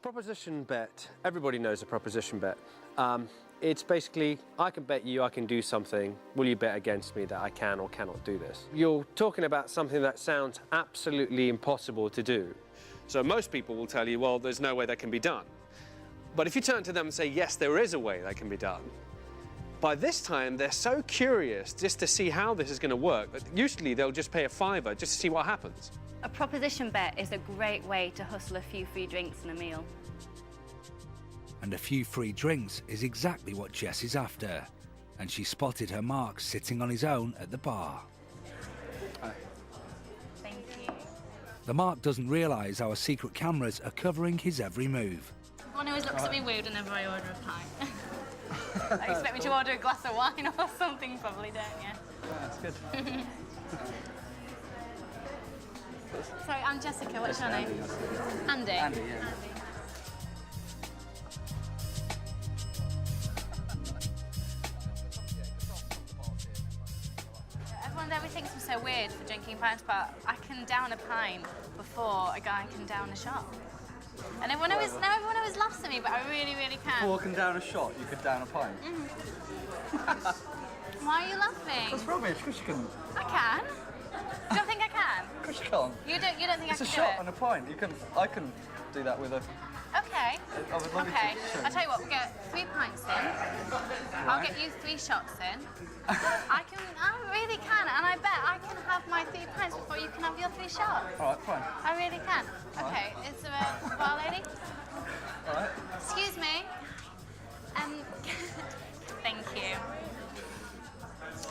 proposition bet, everybody knows a proposition bet. It's basically, I can bet you I can do something. Will you bet against me that I can or cannot do this? You're talking about something that sounds absolutely impossible to do. So most people will tell you, well, there's no way that can be done. But if you turn to them and say, yes, there is a way that can be done, by this time, they're so curious just to see how this is going to work that usually they'll just pay a fiver just to see what happens. A proposition bet is a great way to hustle a few free drinks and a meal. And a few free drinks is exactly what Jess is after. And she spotted her Mark sitting on his own at the bar. Thank you. The Mark doesn't realise our secret cameras are covering his every move. Everyone always looks at me weird whenever I order a pint. I expect me to order a glass of wine or something, probably, don't you? That's good. Sorry, I'm Jessica. What's your name? Andy. Andy, yeah. Everyone thinks I'm so weird for drinking pints, but I can down a pint before a guy can down a shot. And everyone always laughs at me, but I really, really can. Walking down a shot, you could down a pint. Why are you laughing? That's rubbish, of course you can. I can. You don't think I can? Of course you can't. You don't think It's I a can shot do and it? a pint. I can do that with a... Okay. I would love you Okay. to show I'll me. tell you what, we'll get 3 pints in. I'll get you 3 shots in. I really can, and I bet I can have my 3 pints before you can have your 3 shots. All right, fine. I really can. Okay, is there a bar lady? All right. Excuse me. Thank you.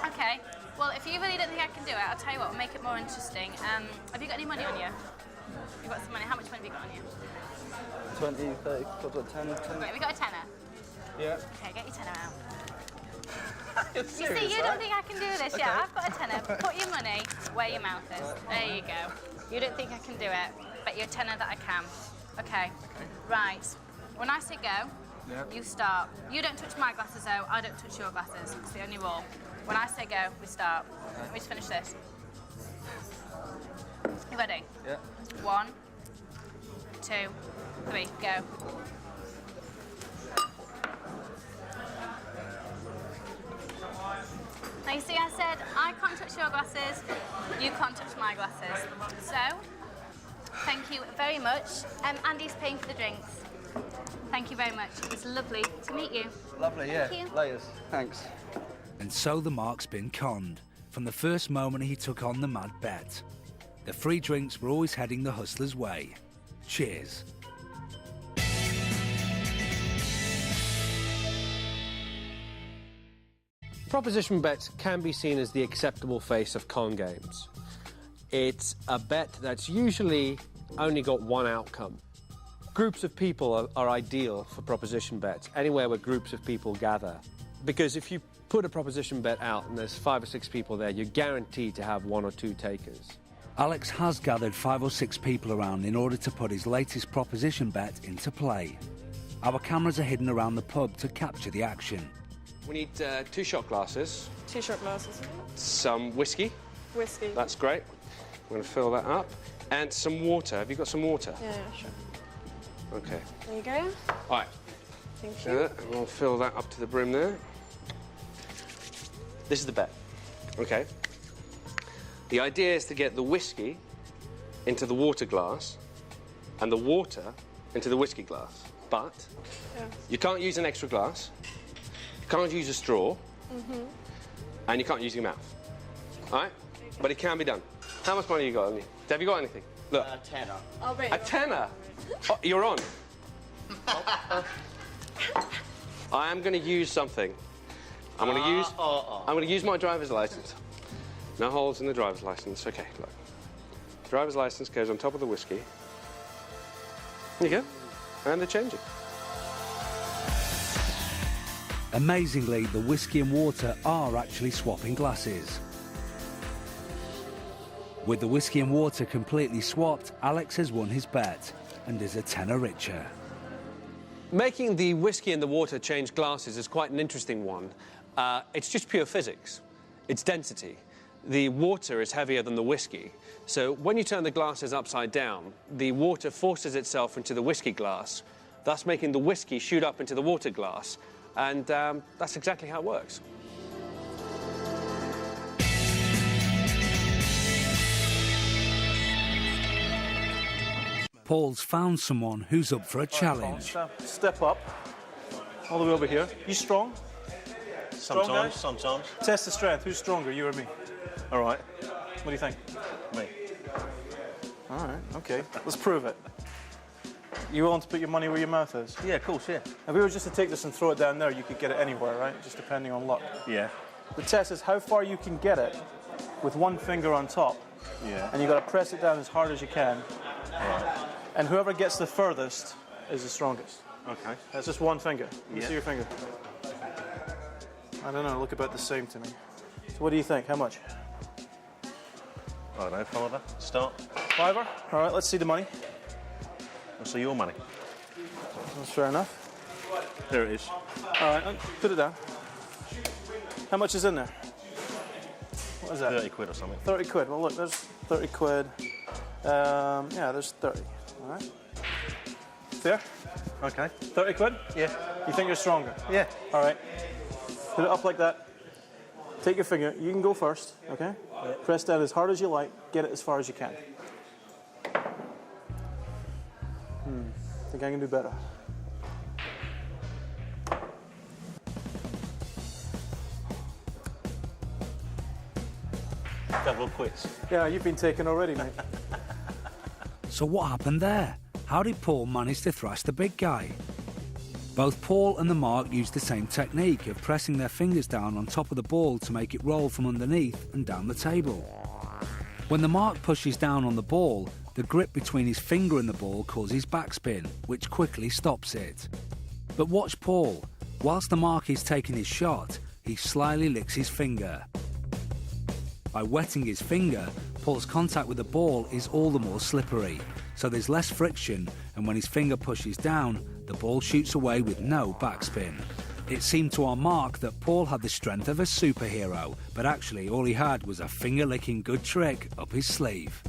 Okay. Well, if you really don't think I can do it, I'll tell you what, we'll make it more interesting. Have you got any money on you? You've got some money. How much money have you got on you? 20, 30, got 10, 10. Right, have you got a tenner? Yeah. Okay, get your tenner out. You're You serious, see, you right? don't think I can do this, yeah? I've got a tenner. Put your money where your mouth is. There you go. You don't think I can do it, but you're a tenner that I can. Okay. Right. When I say go, you start. You don't touch my glasses, though. I don't touch your glasses. It's the only rule. When I say go, we start. Let me just finish this. You ready? Yeah. 1, 2, 3, go. Now you see I said I can't touch your glasses, you can't touch my glasses. So, thank you very much. Andy's paying for the drinks. Thank you very much. It's lovely to meet you. Lovely, yeah. Thank you. Layers. Thanks. And so the Mark's been conned from the first moment he took on the mad bet. The free drinks were always heading the hustler's way. Cheers. Proposition bets can be seen as the acceptable face of con games. It's a bet that's usually only got one outcome. Groups of people are ideal for proposition bets, anywhere where groups of people gather. Because if you put a proposition bet out and there's 5 or 6 people there, you're guaranteed to have 1 or 2 takers. Alex has gathered 5 or 6 people around in order to put his latest proposition bet into play. Our cameras are hidden around the pub to capture the action. We need 2 shot glasses, 2 shot glasses. some whiskey, Whiskey. that's great. We're going to fill that up, and some water. Have you got some water? Yeah, sure. Okay. There you go. All right. Thank Yeah, you. and we'll fill that up to the brim there. This is the bet. Okay. The idea is to get the whiskey into the water glass and the water into the whiskey glass. But you can't use an extra glass, you can't use a straw, and you can't use your mouth. All right? But it can be done. How much money you got on you? Have you got anything? Look. A tenner. I'll bet A tenner? Oh, you're on. I am going to use something. I'm going to use my driver's license. No holes in the driver's license. Okay, look. Driver's license goes on top of the whiskey. There you go. And they're changing. Amazingly, the whiskey and water are actually swapping glasses. With the whiskey and water completely swapped, Alex has won his bet and is a tenner richer. Making the whiskey and the water change glasses is quite an interesting one. It's just pure physics. It's density. The water is heavier than the whiskey. So when you turn the glasses upside down, the water forces itself into the whiskey glass, thus making the whiskey shoot up into the water glass. And that's exactly how it works. Paul's found someone who's up for a challenge. Step up, all the way over here. You strong? Strong guy? Sometimes. Test the strength. Who's stronger, you or me? All right. What do you think? Me. All right, okay. Let's prove it. You willing to put your money where your mouth is? Yeah, of course, yeah. If we were just to take this and throw it down there, you could get it anywhere, right? Just depending on luck. Yeah. The test is how far you can get it with one finger on top. Yeah. And you got to press it down as hard as you can. Right. And whoever gets the furthest is the strongest. Okay. That's just one finger. Let me Yeah. see your finger. I don't know, look about the same to me. So what do you think? How much? I don't know, Father. Start. Fiver? All right, let's see the money. So your money. That's fair enough. There it is. All right, put it down. How much is in there? What is that? 30 quid or something. 30 quid. Well, look, there's 30 quid. Yeah, there's 30. All right. Fair? Okay. 30 quid? Yeah. You think you're stronger? Yeah. All right. Put it up like that. Take your finger. You can go first, okay? Yeah. Press down as hard as you like. Get it as far as you can. Think I can do better. Double quits. Yeah, you've been taken already, mate. So what happened there? How did Paul manage to thrash the big guy? Both Paul and the Mark used the same technique of pressing their fingers down on top of the ball to make it roll from underneath and down the table. When the Mark pushes down on the ball, the grip between his finger and the ball causes backspin, which quickly stops it. But watch Paul. Whilst the Mark is taking his shot, he slyly licks his finger. By wetting his finger, Paul's contact with the ball is all the more slippery, so there's less friction, and when his finger pushes down, the ball shoots away with no backspin. It seemed to our Mark that Paul had the strength of a superhero, but actually all he had was a finger-licking good trick up his sleeve.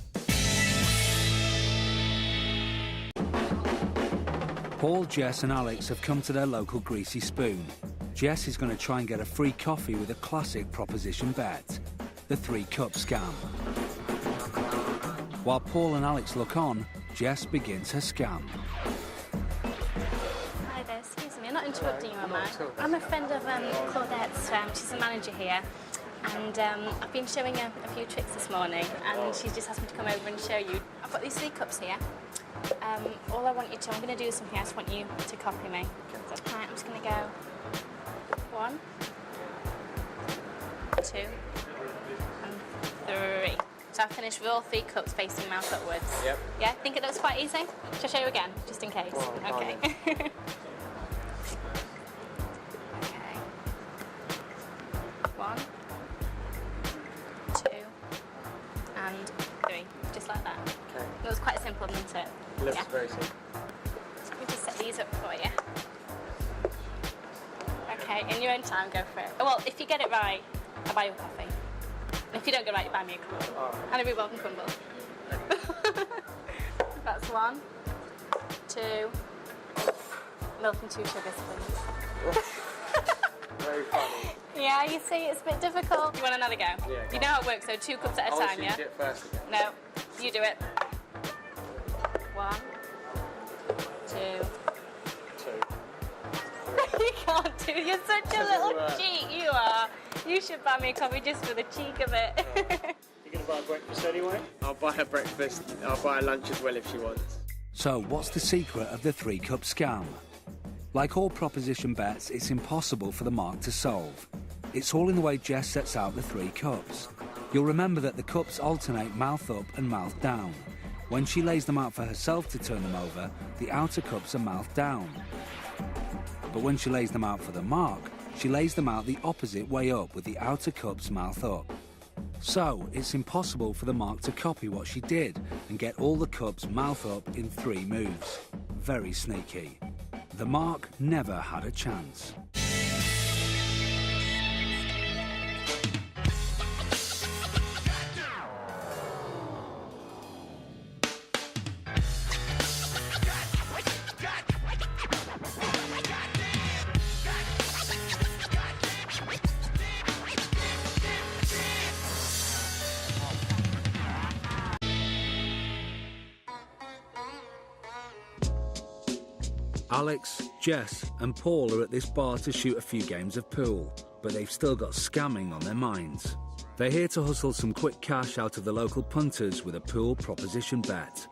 Paul, Jess and Alex have come to their local Greasy Spoon. Jess is going to try and get a free coffee with a classic proposition bet, the 3-cup scam. While Paul and Alex look on, Jess begins her scam. Hi there, excuse me, I'm not interrupting you, am I? I'm a friend of Claudette's, she's a manager here, and I've been showing her a few tricks this morning, and she's just asked me to come over and show you. I've got these 3 cups here. All I want you to, I'm going to do something, I just want you to copy me. So, right, I'm just going to go 1, 2, and 3. So I've finished with all 3 cups facing mouth upwards. Yep. Yeah, think it looks quite easy? Shall I show you again, just in case? Okay. Okay. 1, 2, and 3. Just like that. Okay. It was quite simple, didn't it? Looks Yeah. very simple. Let me just set these up for you. Okay, in your own time, go for it. Oh, well, if you get it right, I'll buy you a coffee. If you don't get it right, you buy me a crumble. And a welcome crumble. That's 1, 2, milk and 2 sugars, please. Very funny. Yeah, you see, it's a bit difficult. You want another go? Yeah, You know how it works, so 2 cups at a time, yeah? You do it first again. No, you do it. 1, 2. You can't do it. You're such a little cheat, you are. You should buy me a coffee just for the cheek of it. You gonna buy breakfast anyway? I'll buy her breakfast. I'll buy her lunch as well if she wants. So what's the secret of the 3-cup scam? Like all proposition bets, it's impossible for the Mark to solve. It's all in the way Jess sets out the 3 cups. You'll remember that the cups alternate mouth up and mouth down. When she lays them out for herself to turn them over, the outer cups are mouth down. But when she lays them out for the Mark, she lays them out the opposite way up with the outer cups mouth up. So it's impossible for the Mark to copy what she did and get all the cups mouth up in 3 moves. Very sneaky. The Mark never had a chance. Alex, Jess and Paul are at this bar to shoot a few games of pool, but they've still got scamming on their minds. They're here to hustle some quick cash out of the local punters with a pool proposition bet.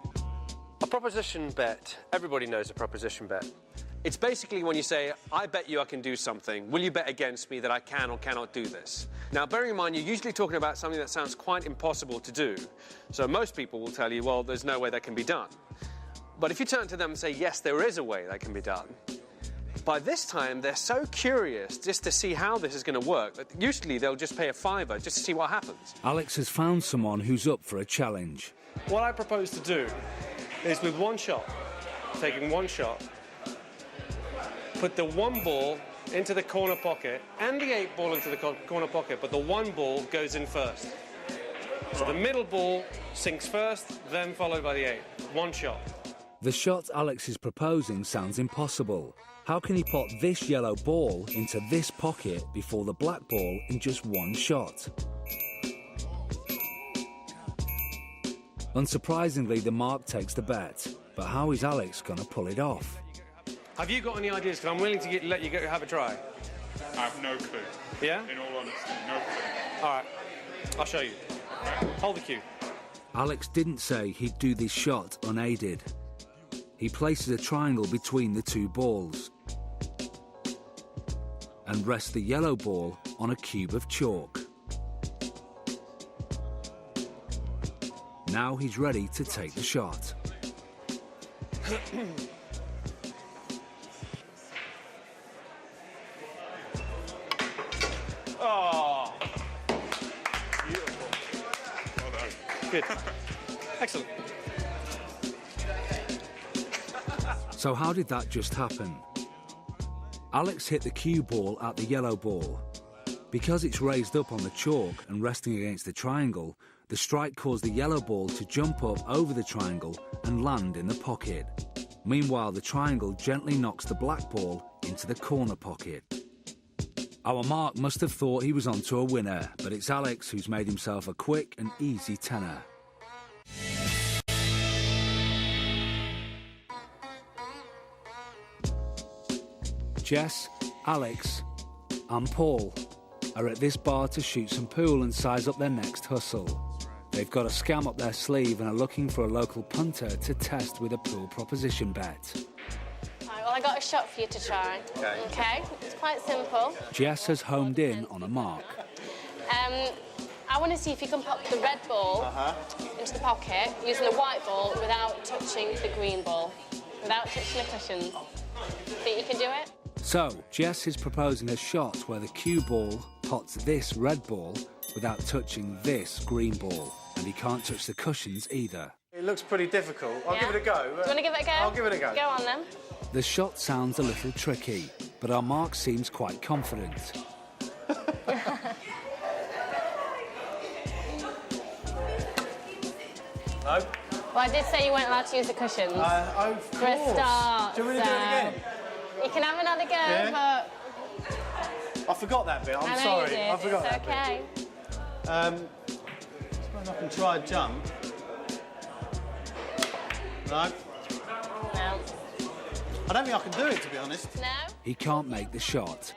A proposition bet, everybody knows a proposition bet. It's basically when you say, I bet you I can do something. Will you bet against me that I can or cannot do this? Now, bearing in mind, you're usually talking about something that sounds quite impossible to do. So most people will tell you, well, there's no way that can be done. But if you turn to them and say, yes, there is a way that can be done, by this time, they're so curious just to see how this is going to work that usually they'll just pay a $5 just to see what happens. Alex has found someone who's up for a challenge. What I propose to do is with one shot, taking one shot, put the one ball into the corner pocket and the 8 ball into the corner pocket, but the one ball goes in first. So the middle ball sinks first, then followed by the 8. One shot. The shot Alex is proposing sounds impossible. How can he put this yellow ball into this pocket before the black ball in just one shot? Unsurprisingly, the mark takes the bet. But how is Alex going to pull it off? Have you got any ideas? Because I'm willing to let you go have a try. I have no clue. Yeah? In all honesty, no clue. All right. I'll show you. Hold the cue. Alex didn't say he'd do this shot unaided. He places a triangle between the two balls and rests the yellow ball on a cube of chalk. Now he's ready to take the shot. Oh. Beautiful. Well done. Good. Excellent. So how did that just happen? Alex hit the cue ball at the yellow ball. Because it's raised up on the chalk and resting against the triangle, the strike caused the yellow ball to jump up over the triangle and land in the pocket. Meanwhile, the triangle gently knocks the black ball into the corner pocket. Our mark must have thought he was onto a winner, but it's Alex who's made himself a quick and easy tenner. Jess, Alex and Paul are at this bar to shoot some pool and size up their next hustle. They've got a scam up their sleeve and are looking for a local punter to test with a pool proposition bet. Right, well, I got a shot for you to try. Okay? It's quite simple. Jess has homed in on a mark. I want to see if you can pop the red ball into the pocket using the white ball without touching the green ball, without touching the cushions. Think you can do it? So, Jess is proposing a shot where the cue ball pots this red ball without touching this green ball, and he can't touch the cushions either. It looks pretty difficult. I'll Yeah? give it a go. Do you want to give it a go? I'll give it a go. Go on then. The shot sounds a little tricky, but our mark seems quite confident. No? Well, I did say you weren't allowed to use the cushions. Of For a course. start. Do you want me to do it again? You can have another go, Yeah? but I forgot that bit. I'm I know sorry. you did. I forgot It's that okay. bit. I suppose I can try a jump. No? No. I don't think I can do it, to be honest. No? He can't make the shot.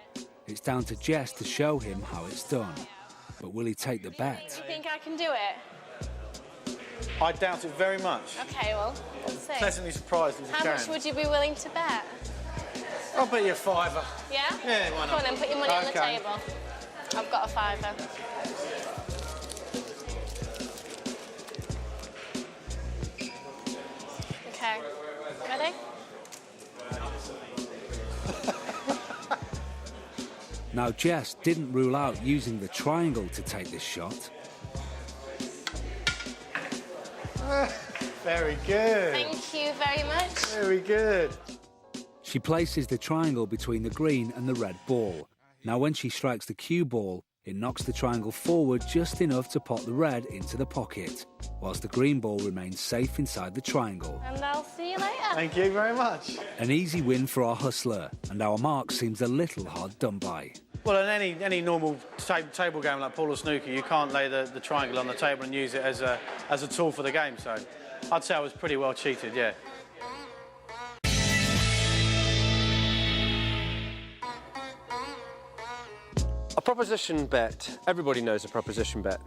It's down to Jess to show him how it's done. But will he take the bet? Do you think I can do it? I doubt it very much. Okay, well, let's see. Pleasantly surprised if you How can. much would you be willing to bet? I'll bet you a $5. Yeah? Yeah, why not? Come on then, put your money on the Okay. table. I've got a £5. Okay. Ready? Now, Jess didn't rule out using the triangle to take this shot. Very good. Thank you very much. Very good. She places the triangle between the green and the red ball. Now, when she strikes the cue ball, it knocks the triangle forward just enough to pop the red into the pocket, whilst the green ball remains safe inside the triangle. And I'll see you later. Thank you very much. An easy win for our hustler, and our mark seems a little hard done by. Well, in any normal table game like pool or snooker, you can't lay the triangle on the table and use it as a tool for the game. So I'd say I was pretty well cheated, yeah. proposition bet, everybody knows a proposition bet.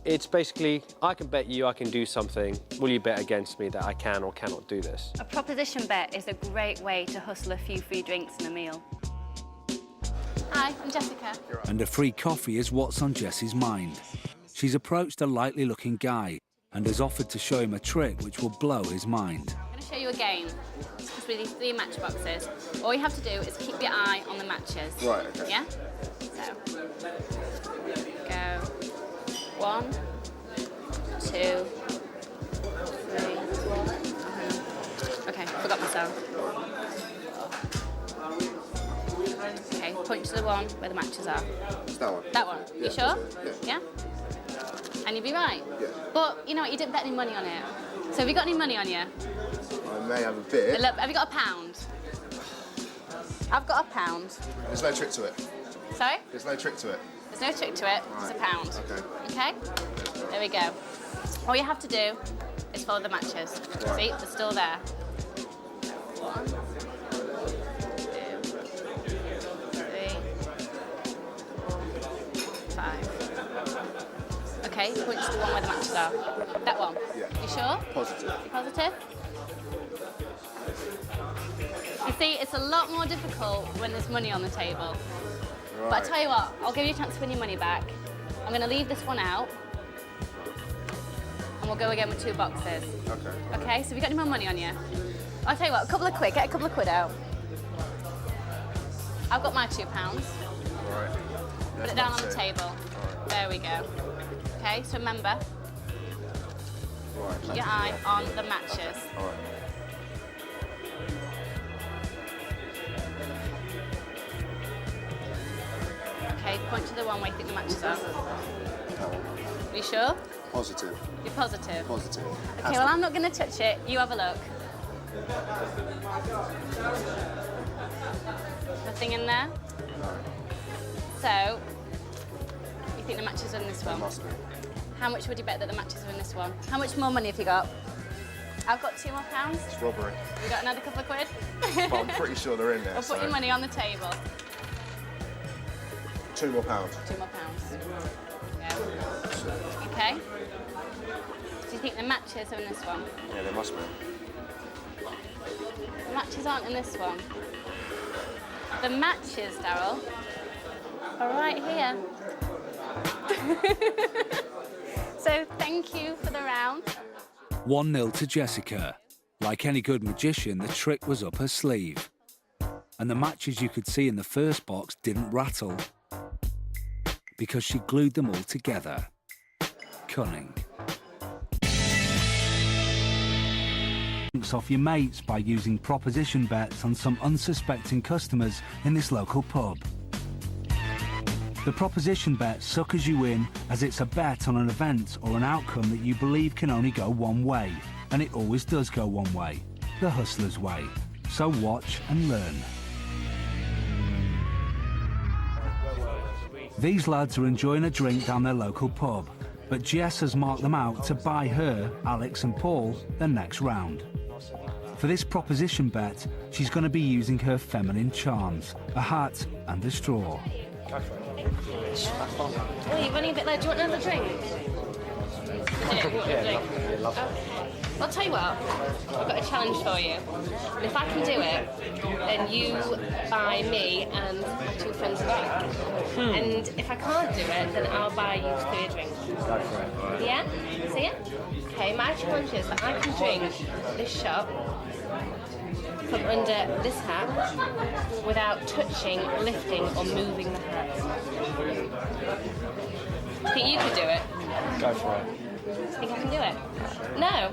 It's basically, I can bet you I can do something. Will you bet against me that I can or cannot do this? A proposition bet is a great way to hustle a few free drinks and a meal. Hi, I'm Jessica. And a free coffee is what's on Jessie's mind. She's approached a likely-looking guy and has offered to show him a trick which will blow his mind. I'm going to show you a game. It's with these 3 matchboxes. All you have to do is keep your eye on the matches. Right, okay. Yeah? So, go 1, 2, 3. Okay, forgot myself. Okay, point to the one where the matches are. It's that one. That one. Yeah, You sure? that's it, yeah. And you'll be right. Yeah. But you know what? You didn't bet any money on it. So have you got any money on you? I may have a bit. Look, have you got a pound? I've got a pound. There's no trick to it. Sorry? There's no trick to it. There's no trick to it. It's a pound. Okay. Okay? There we go. All you have to do is follow the matches. Right. See? They're still there. 1, 2, 3, 4, 5. Okay, point to the one where the matches are. That one. Yeah. You sure? Positive. You positive? You see, it's a lot more difficult when there's money on the table. Right. But I tell you what, I'll give you a chance to win your money back. I'm going to leave this one out, and we'll go again with 2 boxes. Okay. Okay, so have you got any more money on you? I'll tell you what, get a couple of quid out. I've got my £2. Right. Put it down on the table. There we go. Okay, so remember, Right. keep your eye on the matches. All right. Okay, point to the one where you think the matches are. That one. You sure? Positive. You're positive? Positive. Okay, well, I'm not going to touch it. You have a look. Nothing in there? No. So, you think the matches are in this one? Must be. How much would you bet that the matches are in this one? How much more money have you got? I've got £2 more. It's robbery. You got another couple of quid? But I'm pretty sure they're in there. I'll put your money on the table. £2 more. £2 more. Yeah. Okay. Do you think the matches are in this one? Yeah, there must be. The matches aren't in this one. The matches, Daryl, are right here. So thank you for the round. 1-0 to Jessica. Like any good magician, the trick was up her sleeve. And the matches you could see in the first box didn't rattle because she glued them all together. Cunning. Off your mates by using proposition bets on some unsuspecting customers in this local pub. The proposition bet suckers you in as it's a bet on an event or an outcome that you believe can only go one way, and it always does go one way, the hustler's way. So watch and learn. These lads are enjoying a drink down their local pub, but Jess has marked them out to buy her, Alex and Paul, their next round. For this proposition bet, she's going to be using her feminine charms, a hat and a straw. Oh, you're running a bit late. Do you want another drink? I'll tell you what, I've got a challenge for you. And if I can do it, then you buy me and my 2 friends a drink. And if I can't do it, then I'll buy you 3 a drink. Yeah? See it? Okay, my challenge is that I can drink this shot from under this hat without touching, lifting or moving the hat. Think you could do it? Go for it. Think I can do it? No.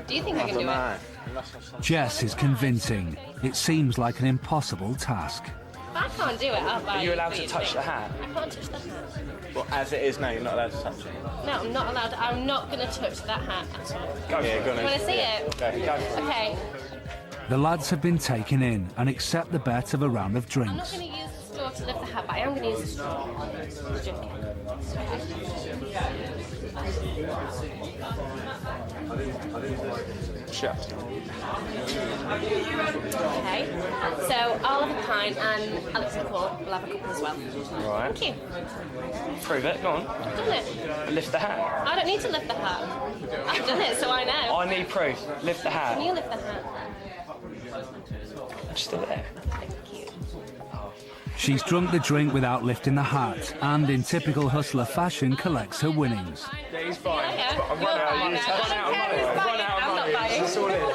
Do you think I can do it? Jess is convincing. It seems like an impossible task. If I can't do it, I'll buy Are you you allowed three to touch the drinks. hat? I can't touch the hat. Well, as it is now, you're not allowed to touch it. No, I'm not allowed. I'm not going to touch that hat at all. Go for it. You want to see it? Go for it. Okay. The lads have been taken in and accept the bet of a round of I'm not drinks. going to use the straw to lift the hat, but I am going to use the straw to drink it. Shut. Okay. So I'll have a pint and Alex and Paul will have a couple as well. Right. Thank you. Prove it, go on. I've done it. Lift the hat. I don't need to lift the hat. I've done it, so I know. I need proof. Lift the hat. Can you lift the hat? It's still there. Thank you. She's drunk the drink without lifting the hat and, in typical hustler fashion, collects her winnings. Yeah, he's fine. Yeah, But I've run out of money. I've run out of money. I've run out of money. That's all it is.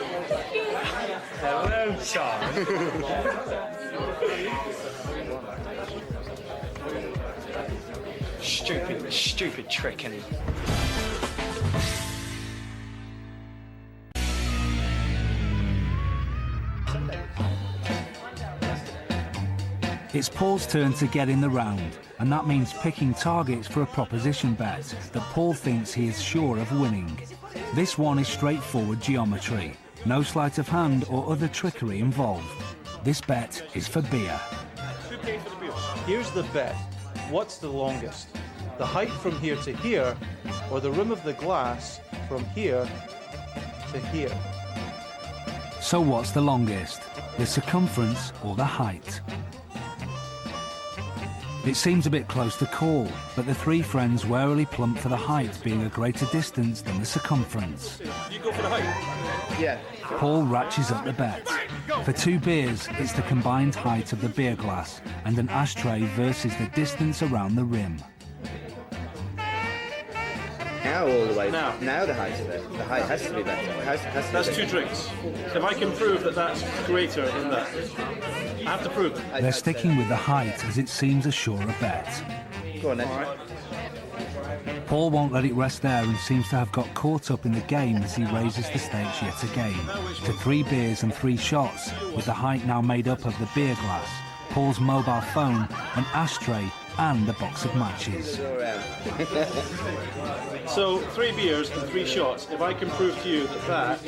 Stupid trick, innit? It's Paul's turn to get in the round, and that means picking targets for a proposition bet that Paul thinks he is sure of winning. This one is straightforward geometry. No sleight of hand or other trickery involved. This bet is for beer. Here's the bet. What's the longest? The height from here to here, or the rim of the glass from here to here? So what's the longest? The circumference or the height? It seems a bit close to call, but the three friends warily plump for the height being a greater distance than the circumference. You go for the height? Yeah. Paul ratchets up the bet. For 2 beers, it's the combined height of the beer glass and an ashtray versus the distance around the rim. Now all the way. Now the height of it. The height has to be better. That's 2 drinks. If I can prove that that's greater than that, I have to prove it. They're sticking with the height as it seems a surer bet. Go on then. Paul won't let it rest there and seems to have got caught up in the game as he raises the stakes yet again to 3 beers and 3 shots, with the height now made up of the beer glass, Paul's mobile phone, an ashtray and a box of matches. So 3 beers and 3 shots. If I can prove to you that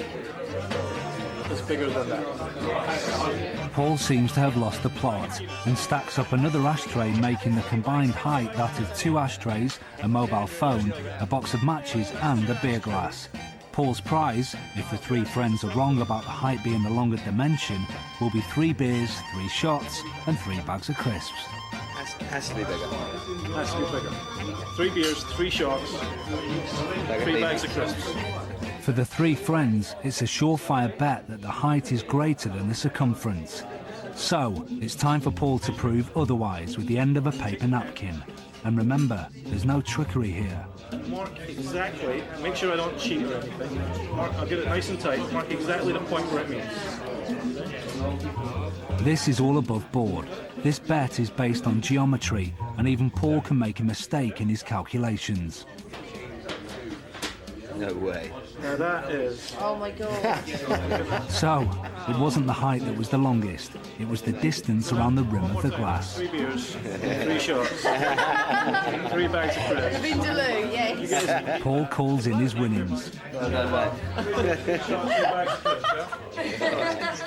is bigger than that. Paul seems to have lost the plot and stacks up another ashtray, making the combined height that of 2 ashtrays, a mobile phone, a box of matches and a beer glass. Paul's prize, if the 3 friends are wrong about the height being the longer dimension, will be 3 beers, 3 shots and 3 bags of crisps. Has to be bigger. Has to be bigger. 3 beers, 3 shots, 3 bags of crisps. For the 3 friends, it's a surefire bet that the height is greater than the circumference. So, it's time for Paul to prove otherwise with the end of a paper napkin. And remember, there's no trickery here. Mark exactly, make sure I don't cheat or anything. Mark, I'll get it nice and tight. Mark exactly the point where it means. This is all above board. This bet is based on geometry, and even Paul can make a mistake in his calculations. No way. Now that is... Oh my god. So, it wasn't the height that was the longest, it was the distance around the rim of the glass. 3 beers, 3 shots, 3 bags of crisps. Vindaloo, yes. Paul calls in his winnings.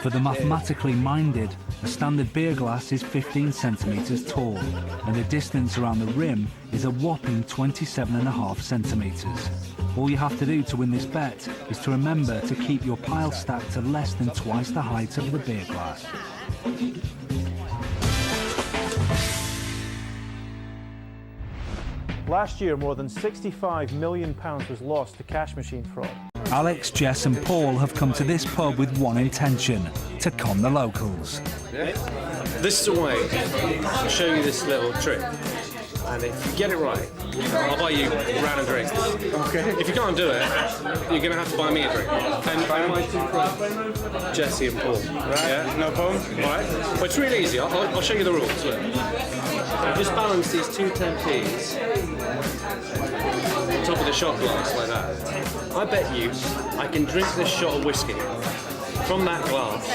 For the mathematically minded, a standard beer glass is 15 centimetres tall, and the distance around the rim is a whopping 27.5 centimetres. All you have to do to win this bet is to remember to keep your pile stacked to less than twice the height of the beer glass. Last year, more than £65 million was lost to cash machine fraud. Alex, Jess and Paul have come to this pub with one intention, to con the locals. This is a way I'll show you this little trick. And if you get it right, I'll buy you a round of drinks. Okay. If you can't do it, you're going to have to buy me a drink. And Jesse and Paul. Right? Yeah? No problem. All right. Well, it's really easy. I'll show you the rules. Look. Just balance these 2 10p's on top of the shot glass like that. I bet you I can drink this shot of whiskey from that glass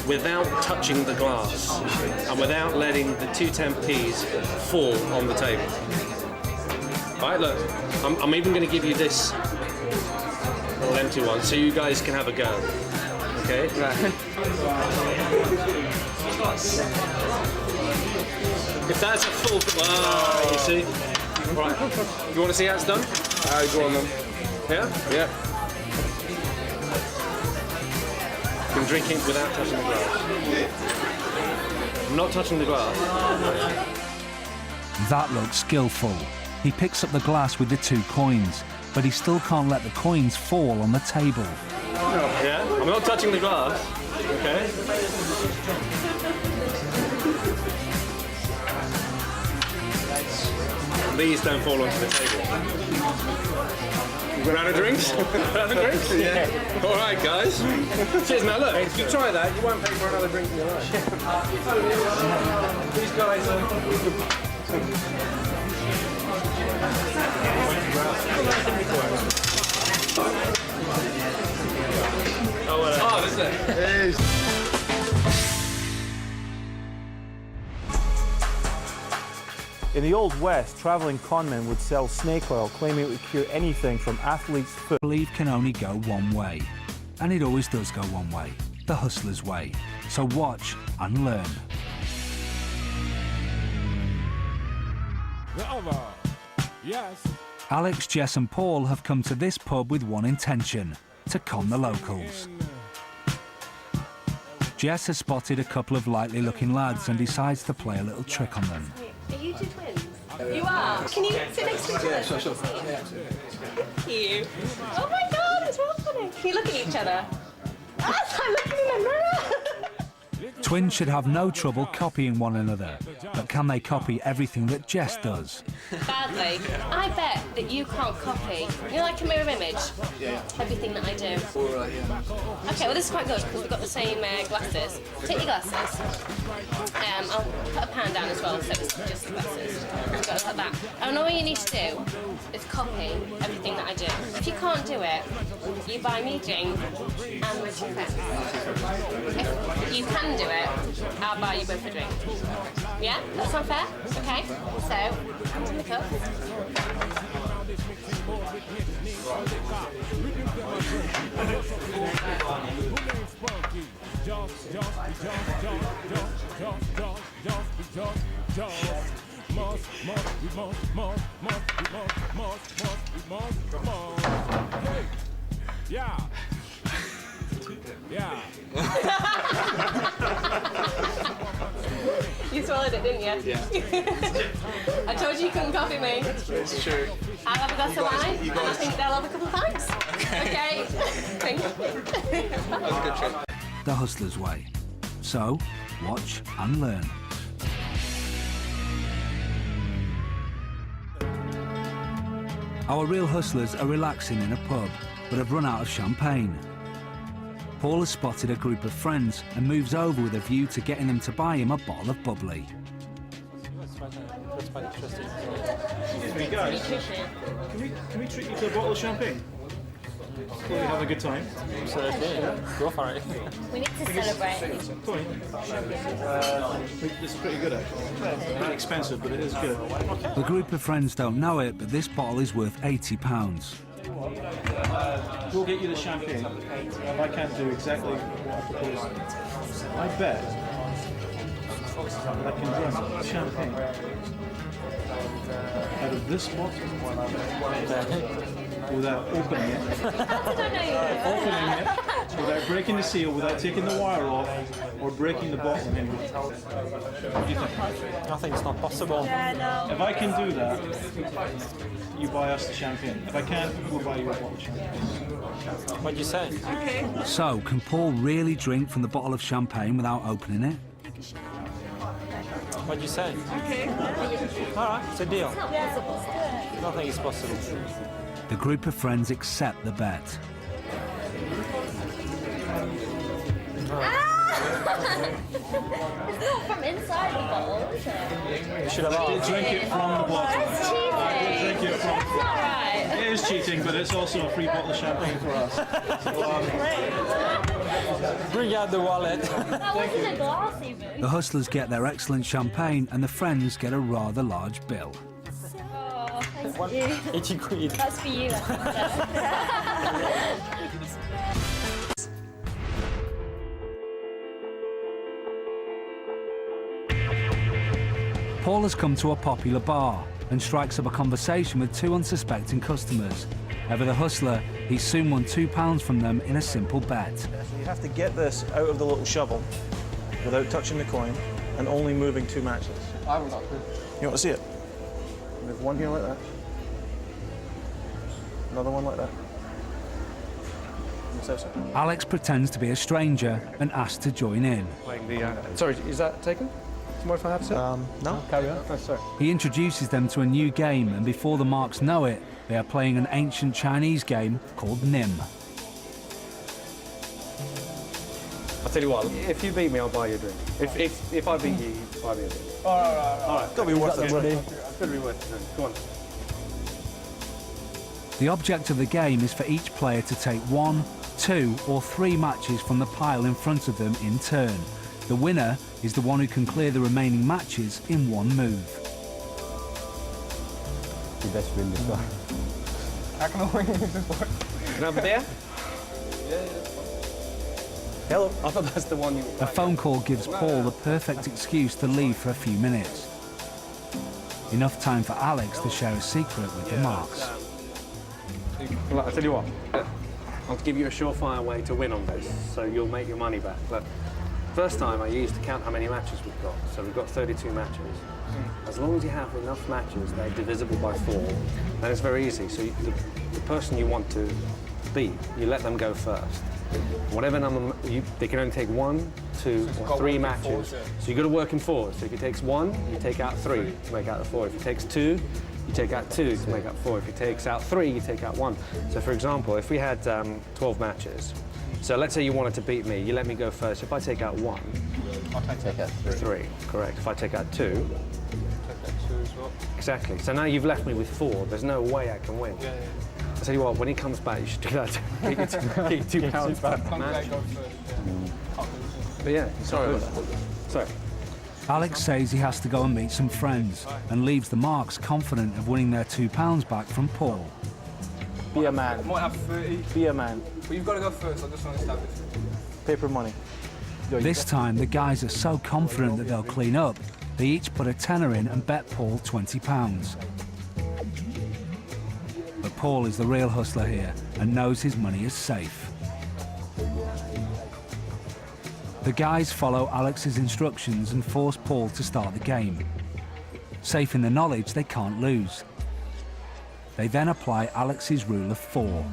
without touching the glass and without letting the 2 10p's fall on the table. All right, look, I'm even going to give you this empty one so you guys can have a go. Okay? Right. If that's a full... Oh, you see? Right. You want to see how it's done? Go on then. Yeah? Yeah. drinking without touching the glass. I'm not touching the glass. That looks skillful. He picks up the glass with the 2 coins, but he still can't let the coins fall on the table. Yeah, I'm not touching the glass. Okay. These don't fall onto the table. You run out of drinks? Run out of drinks? Yeah. All right, guys. Cheers. Now look, if you try that, you won't pay for another drink in your life. These guys are. Oh, this is it. In the Old West, traveling conmen would sell snake oil, claiming it would cure anything from athlete's foot. Belief can only go one way, and it always does go one way, the hustler's way. So watch and learn. Yes. Alex, Jess and Paul have come to this pub with one intention, to con the locals. Jess has spotted a couple of likely looking lads and decides to play a little trick on them. Are you 2 twins? You are? Can you sit next to each other? Yeah, sure. Thank you. Oh my God, it's real funny. Can you look at each other? That's like looking in a mirror. Twins should have no trouble copying one another, but can they copy everything that Jess does? Badly. I bet that you can't copy. You know, like a mirror image? Yeah. Everything that I do. All right, yeah. Okay, well this is quite good because we've got the same glasses. Take your glasses. I'll put a pan down as well, so it's just the glasses. You've got to like that. And all you need to do is copy everything that I do. If you can't do it, you buy me a drink and my friends. If you can do it, I'll buy you both a drink. Yeah? That sound fair? Okay. So, hands in the cup. Yeah. Yeah. You swallowed it, didn't you? Yeah. I told you you couldn't copy me. It's true. I'll have a glass of wine, and I think they'll have a couple of pints. Okay? Thank you. That was a good trick. The hustler's way. So, watch and learn. Our real hustlers are relaxing in a pub, but have run out of champagne. Paul has spotted a group of friends and moves over with a view to getting them to buy him a bottle of bubbly. Hey guys, can we treat you to a bottle of champagne? Will we have a good time? Go for it. We need to celebrate. Tony, this is pretty good actually. It's pretty expensive, but it is good. The group of friends don't know it, but this bottle is worth £80. We'll get you the champagne. I can't do exactly what I propose. I bet that I can drink champagne out of this bottle without opening it. Without breaking the seal, without taking the wire off, or breaking the bottle in. What do you think? I think it's not possible. If I can do that, you buy us the champagne. If I can't, we'll buy you a bottle of champagne. What do you say? So, can Paul really drink from the bottle of champagne without opening it? What do you say? All right, it's a deal. Nothing is possible. The group of friends accept the bet. It's not from inside the bottle, is it? You should have asked. Drink it from the bottle. That's cheating. Drink it from. That's not right. It is cheating, but it's also a free bottle of champagne for us. Bring out the wallet. That wasn't a glass even. The hustlers get their excellent champagne and the friends get a rather large bill. Oh, thank you. 80 quid. That's for you. Paul has come to a popular bar and strikes up a conversation with 2 unsuspecting customers. Ever the hustler, He soon won £2 from them in a simple bet. You have to get this out of the little shovel without touching the coin and only moving 2 matches. I haven't got a clue. You want to see it? Move one here like that. Another one like that. Alex pretends to be a stranger and asks to join in. Sorry, is that taken? Do you mind if I have it? No. Carry on. Oh, sorry. He introduces them to a new game, and before the Marks know it, they are playing an ancient Chinese game called Nim. I'll tell you what, if you beat me, I'll buy you a drink. If I beat you, you buy me a drink. All right. It's got to be worth it. It's got to be worth it. Go on. The object of the game is for each player to take 1, 2 or 3 matches from the pile in front of them in turn. The winner is the one who can clear the remaining matches in one move. You best win this one. I can win this one. Can I have a beer? Yeah. Hello. I thought that's the one you... A phone call gives Paul the perfect excuse to leave for a few minutes. Enough time for Alex to share a secret with the Marks. Well, I'll tell you what, I'll give you a surefire way to win on this, so you'll make your money back. Look, first time I used to count how many matches we've got, so we've got 32 matches. As long as you have enough matches, they're divisible by 4, then it's very easy. So the person you want to beat, you let them go first. Whatever number, they can only take 1, 2 or 3 matches. So you've got to work in 4. So if he takes 1, you take out 3 to make out the 4. If he takes 2, you take out 2 to make up 4. If he takes out 3, you take out 1. So for example, if we had 12 matches, so let's say you wanted to beat me, you let me go first. If I take out 1, I'll take out 3. 3, correct. If I take out 2, Take out 2 as well. exactly. So now you've left me with 4. There's no way I can win. Yeah. I tell you what, when he comes back, you should do that. Get your £2 back. But yeah, sorry about that. Sorry. Alex says he has to go and meet some friends and leaves the Marks confident of winning their £2 back from Paul. Be a man. Might have 30. Be a man. But you've got to go first. I just want to establish. Paper money. This time, the guys are so confident that they'll clean up, they each put a tenner in and bet Paul £20. But Paul is the real hustler here and knows his money is safe. The guys follow Alex's instructions and force Paul to start the game, safe in the knowledge they can't lose. They then apply Alex's rule of 4.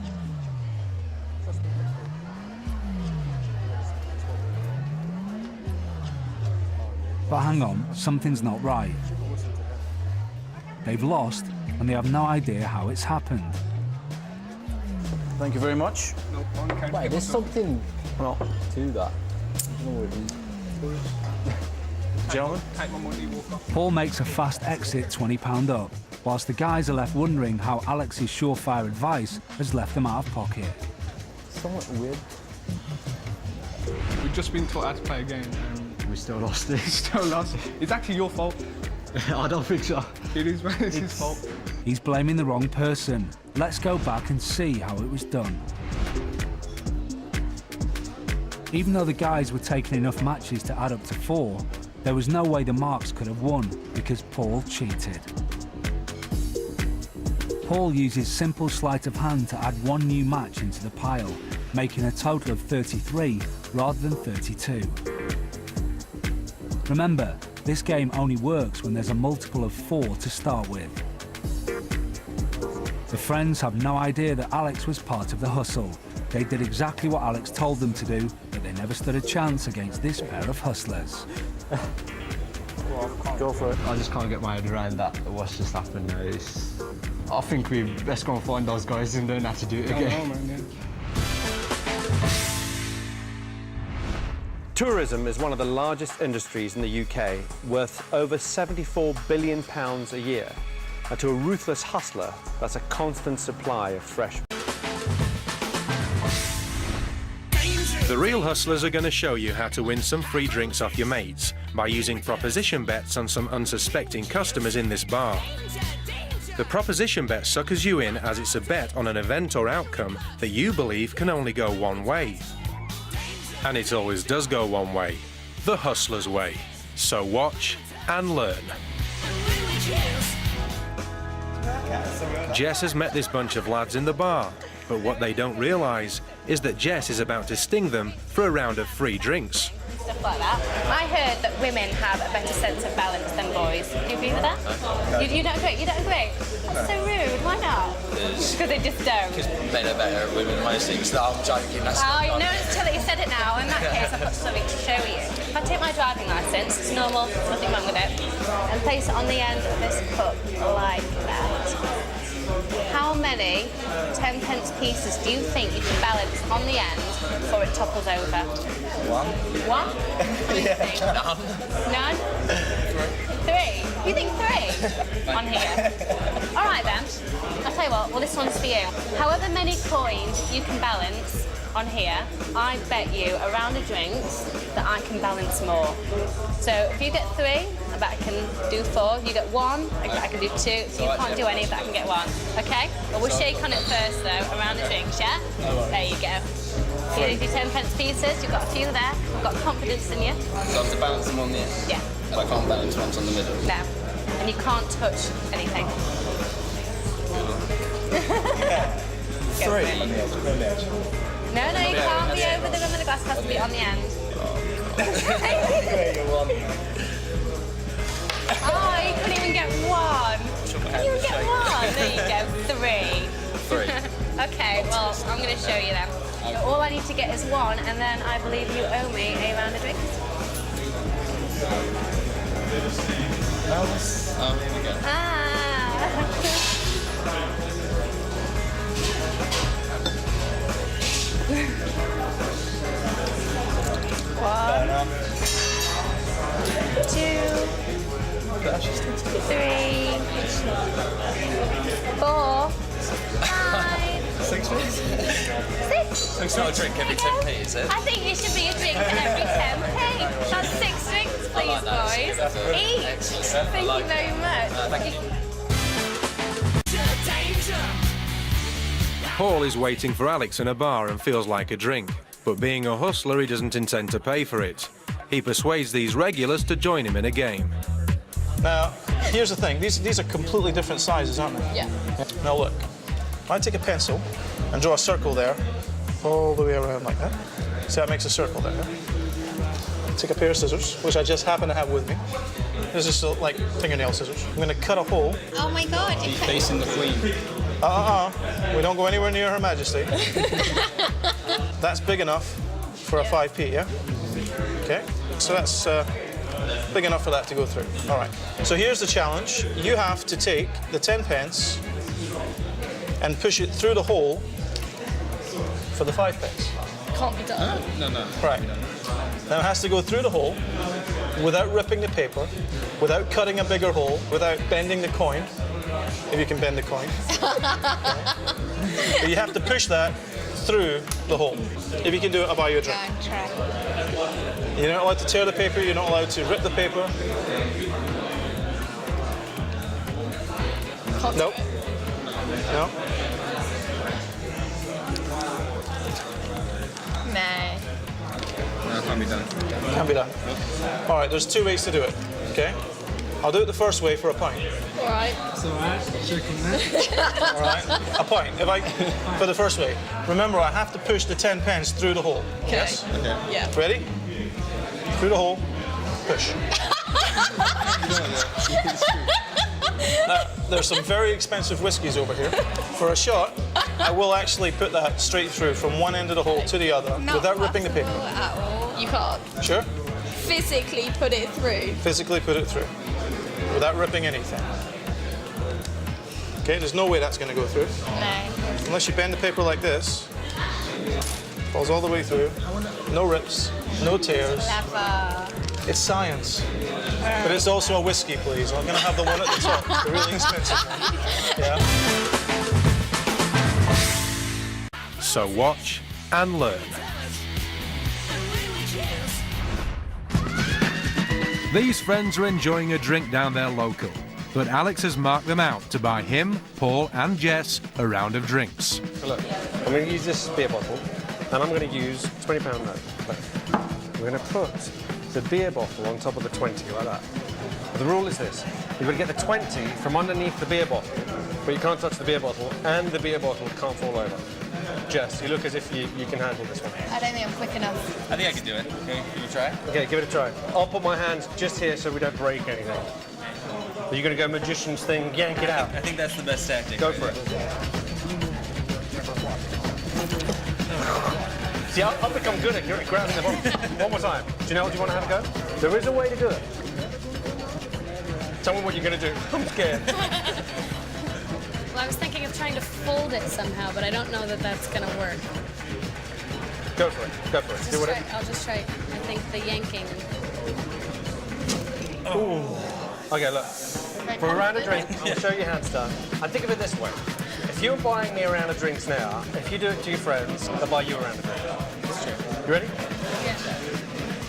But hang on, something's not right. They've lost and they have no idea how it's happened. Thank you very much. Wait, there's something to that. Gentlemen. Paul makes a fast exit £20 up, whilst the guys are left wondering how Alex's surefire advice has left them out of pocket. Somewhat weird. We've just been taught how to play a game and We still lost it. still lost. It's actually your fault. I don't think so. It is, man. It's his fault. He's blaming the wrong person. Let's go back and see how it was done. Even though the guys were taking enough matches to add up to 4, there was no way the Marks could have won because Paul cheated. Paul uses simple sleight of hand to add 1 new match into the pile, making a total of 33 rather than 32. Remember, this game only works when there's a multiple of 4 to start with. The friends have no idea that Alex was part of the hustle. They did exactly what Alex told them to do, but they never stood a chance against this pair of hustlers. Go for it. I just can't get my head around that. What's just happened now? I think we best go and find those guys and don't have to do it again. Tourism is one of the largest industries in the UK, worth over £74 billion a year. And to a ruthless hustler, that's a constant supply of fresh. The real hustlers are going to show you how to win some free drinks off your mates by using proposition bets on some unsuspecting customers in this bar. The proposition bet suckers you in as it's a bet on an event or outcome that you believe can only go one way. And it always does go one way, the hustler's way. So watch and learn. Jess has met this bunch of lads in the bar. But what they don't realise is that Jess is about to sting them for a round of free drinks. Stuff like that. I heard that women have a better sense of balance than boys. Do you agree with that? No. You don't agree? You don't agree? That's so rude. Why not? Because they just don't. Because men are better at women most things. No, I'm joking. That's Oh, not no, until you said it now. In that case, I've got something to show you. If I take my driving licence, it's normal, nothing wrong with it, and place it on the end of this cup like that. How many 10-pence pieces do you think you can balance on the end before it topples over? One. One? What do you think? None. None? Three? You think three? On here. All right then. I'll tell you what, well this one's for you. However many coins you can balance on here, I bet you a round of drinks that I can balance more. So if you get three, I bet I can do four. You get one, I bet I can do two. If you can't do any, I bet I can get one. Okay? Well, we'll shake on it first though, around the drinks, yeah? There you go. So you do 10-pence pieces, you've got a few there, I've got confidence in you. So I have to balance them on the end? Yeah. And I can't balance ones on the middle? No. And you can't touch anything. Three. No, you can't be over the rim of the glass, it has to be on the end. Oh, you couldn't even get one. You get one. There you go, three. Okay, well, I'm going to show you then. So all I need to get is one, and then I believe you owe me a round of drinks. Oh, here we go. One, two, three, 4, 5, 6 drinks? 6. It's not a drink every 10p, is it? I think it should be a drink every 10p. That's 6 drinks, please, boys. Each. Thank you very much. Thank you. Paul is waiting for Alex in a bar and feels like a drink. But being a hustler, he doesn't intend to pay for it. He persuades these regulars to join him in a game. Now, here's the thing. These are completely different sizes, aren't they? Yeah. Now look, if I take a pencil and draw a circle there, all the way around like that. See, that makes a circle there. Take a pair of scissors, which I just happen to have with me. This is just like fingernail scissors. I'm going to cut a hole. Oh my God. Are you facing the Queen? We don't go anywhere near Her Majesty. That's big enough for a 5p, yeah? Okay, so that's big enough for that to go through. All right, so here's the challenge. You have to take the 10-pence and push it through the hole for the 5-pence. Can't be done. No. Right. Now it has to go through the hole without ripping the paper, without cutting a bigger hole, without bending the coin, if you can bend the coin. But you have to push that through the hole. If you can do it, I'll buy you a drink. Try. You're not allowed to tear the paper, you're not allowed to rip the paper. Nope. No. No, can't be done. Can't be done. All right, there's 2 ways to do it, okay? I'll do it the first way for a pint. All right. It's all right. Checking that. All right, a pint. For the first way. Remember, I have to push the 10-pence through the hole. Okay. Yes? Okay. Yeah. Ready? Through the hole, push. Now, there's some very expensive whiskies over here. For a shot, I will actually put that straight through from one end of the hole to the other without ripping the paper. At all. You can't. Sure? Physically put it through. Physically put it through without ripping anything. Okay, there's no way that's going to go through. No. Unless you bend the paper like this. Falls all the way through. No rips, no tears. Clever. It's science. But it's also a whiskey, please. I'm going to have the one at the top, the really expensive one. Yeah. So watch and learn. These friends are enjoying a drink down their local, but Alex has marked them out to buy him, Paul and Jess a round of drinks. Look, I'm going to use this beer bottle, and I'm going to use £20 note. Look, we're going to put the beer bottle on top of the 20, like that. But the rule is this. You've got to get the 20 from underneath the beer bottle, but you can't touch the beer bottle, and the beer bottle can't fall over. Jess, you look as if you can handle this one. I don't think I'm quick enough. I think I can do it. Okay, give it a try. Okay, give it a try. I'll put my hands just here so we don't break anything. Are you going to go magician's thing, yank it out? I think that's the best tactic. Go for it. See, I've become good at grabbing the bottle. One more time. Do you know what you want to have a go? There is a way to do it. Tell me what you're going to do. I'm scared. Well, I was thinking of trying to fold it somehow, but I don't know that that's going to work. Go for it. Go for it. Do whatever. I'll just try, I think, the yanking. Ooh. Okay, look. For a round of drinks, I'll show you how it's done. And think of it this way. If you're buying me a round of drinks now, if you do it to your friends, they'll buy you a round of drinks. You ready? Yeah.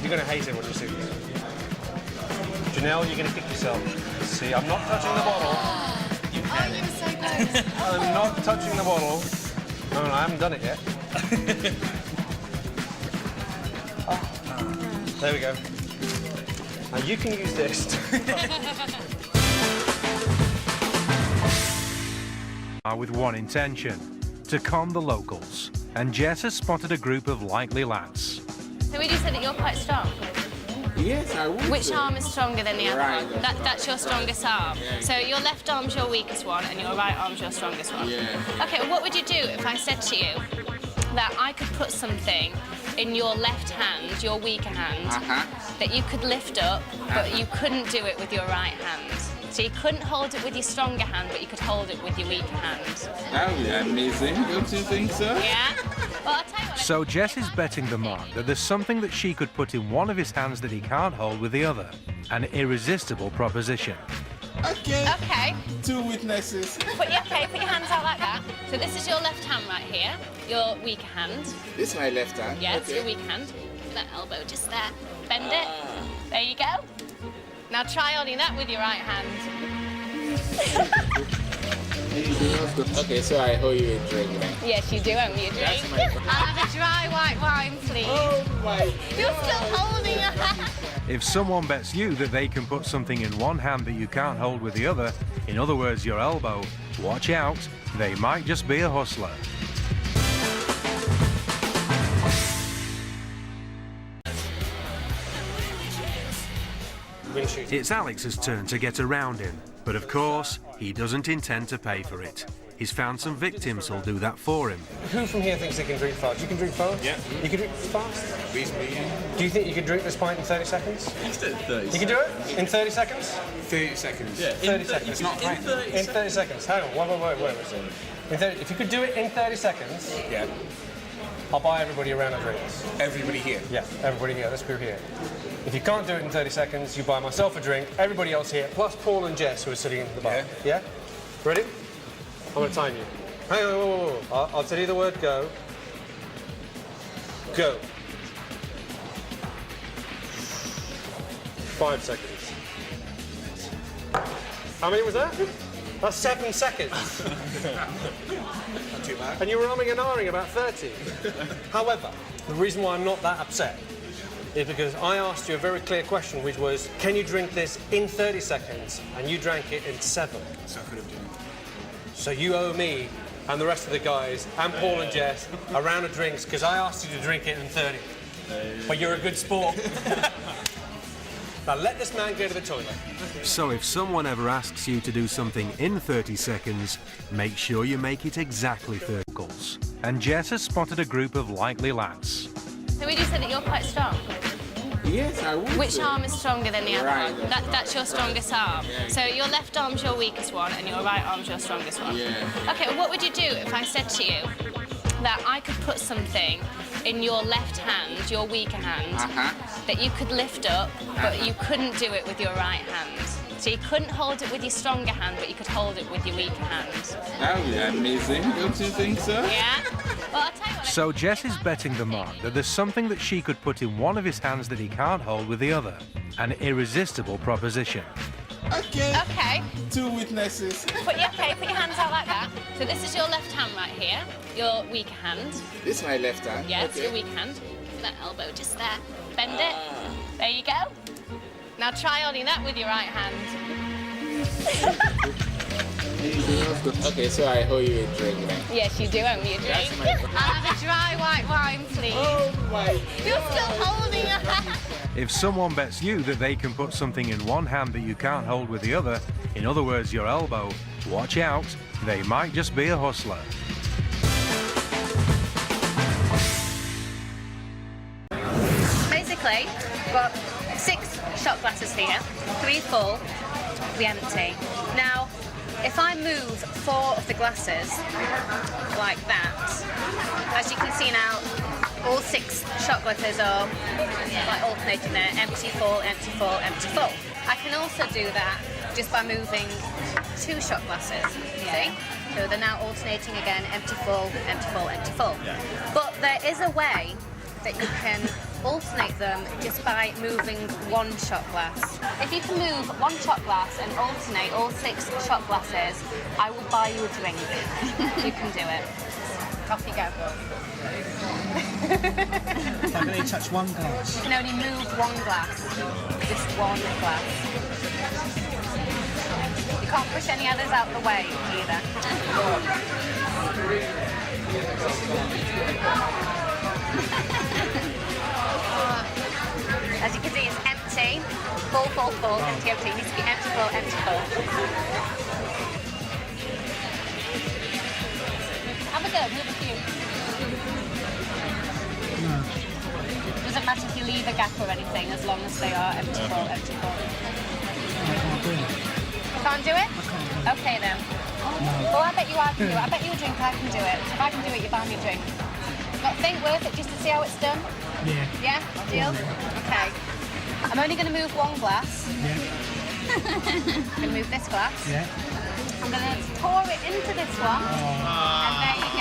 You're going to hate it when you see this. Janelle, you're going to kick yourself. See, I'm not touching the bottle. You were so close. I'm not touching the bottle. No, I haven't done it yet. There we go. Now you can use this. With one intention, to con the locals. And Jess has spotted a group of likely lads. So we just said that you're quite strong. Yes, I would. Which arm is stronger than the other Right. one? That's your strongest arm. Yeah. So your left arm's your weakest one and your right arm's your strongest one. Yeah. Okay, well, what would you do if I said to you that I could put something in your left hand, your weaker hand, that you could lift up, but you couldn't do it with your right hand? So you couldn't hold it with your stronger hand, but you could hold it with your weaker hand. That would be amazing, don't you think so? Yeah? Well, I'll tell you what. So Jess is betting the mark that there's something that she could put in one of his hands that he can't hold with the other. An irresistible proposition. Okay. Okay. Two witnesses. Put your hands out like that. So this is your left hand right here, your weaker hand. This is my left hand. Yes, okay. your weak hand. That elbow just there. Bend it. There you go. Now try holding that with your right hand. Okay, so I owe you a drink then. Yes, you do owe me a drink. I'll have a dry white wine, please. Oh my You're still holding your hand. If someone bets you that they can put something in one hand that you can't hold with the other, in other words your elbow, watch out, they might just be a hustler. It's Alex's turn to get around him, but of course, he doesn't intend to pay for it. He's found some victims who'll do that for him. Who from here thinks they can drink fast? You can drink fast? Yeah. You can drink fast? Please me. Do you think you can drink this pint in 30 seconds? Instead of 30. You can do it? In 30 seconds? 30 seconds. Yeah, 30 seconds. It's not right. In 30 seconds. Hang on, wait a second. If you could do it in 30 seconds, Yeah. I'll buy everybody a round of drinks. Everybody here. Yeah, everybody here, this group here. If you can't do it in 30 seconds, you buy myself a drink, everybody else here, plus Paul and Jess who are sitting in the bar. Yeah? Ready? I'm going to time you. Hang on, whoa. I'll tell you the word go. Go. 5 seconds. How many was that? That's 7 seconds. Not too bad. And you were umming and ahhing about 30. However, the reason why I'm not that upset is because I asked you a very clear question, which was, can you drink this in 30 seconds? And you drank it in 7. So I could have done it. So you owe me and the rest of the guys, and Paul and Jess, a round of drinks, because I asked you to drink it in 30. But you're a good sport. Now let this man go to the toilet. So if someone ever asks you to do something in 30 seconds, make sure you make it exactly 30 seconds. And Jess has spotted a group of likely lads. So we just said that you're quite strong. Yes, I would. Which arm is stronger than the other Right. one? That's your strongest arm. Yeah. So your left arm's your weakest one and your right arm's your strongest one. Yeah. Okay, well, what would you do if I said to you that I could put something in your left hand, your weaker hand, that you could lift up, but you couldn't do it with your right hand? So you couldn't hold it with your stronger hand, but you could hold it with your weaker hand. That would be amazing, don't you think so? Yeah? Well, I'll tell you what. So Jess is betting the mark that there's something that she could put in one of his hands that he can't hold with the other. An irresistible proposition. Okay. Okay. Two witnesses. Put your hands out like that. So this is your left hand right here, your weaker hand. This is my left hand. Yes, okay. your weak hand. That elbow just there. Bend it. There you go. Now try holding that with your right hand. Okay, so I owe you a drink then. Yes, you do owe me a drink. I'll have a dry white wine, please. Oh my You're still holding your hand. If someone bets you that they can put something in one hand that you can't hold with the other, in other words your elbow, watch out, they might just be a hustler. Basically, we've got 6 shot glasses here, 3 full, 3 empty. Now, if I move 4 of the glasses like that, as you can see now, all 6 shot glasses are like alternating there, empty, full, empty, full, empty, full. I can also do that just by moving 2 shot glasses, see? So they're now alternating again, empty, full, empty, full, empty, full. Yeah. But there is a way that you can alternate them just by moving 1 shot glass. If you can move 1 shot glass and alternate all 6 shot glasses, I will buy you a drink. You can do it. Off you go. I can only touch 1 glass. You can only move 1 glass. Just 1 glass. You can't push any others out the way either. As you can see, it's empty, full, full, full, empty, empty. It needs to be empty, full, empty, full. Have a go, move a few. Doesn't matter if you leave a gap or anything, as long as they are empty, full, empty, full. You can't do it? Okay then. Well, I bet you I can do it. I bet you a drink, I can do it. If I can do it, you buy me a drink. Not think worth it just to see how it's done? Yeah. Yeah? Deal? Okay. I'm only going to move 1 glass. Yeah. I'm going to move this glass. Yeah. I'm going to pour it into this one. And there you go.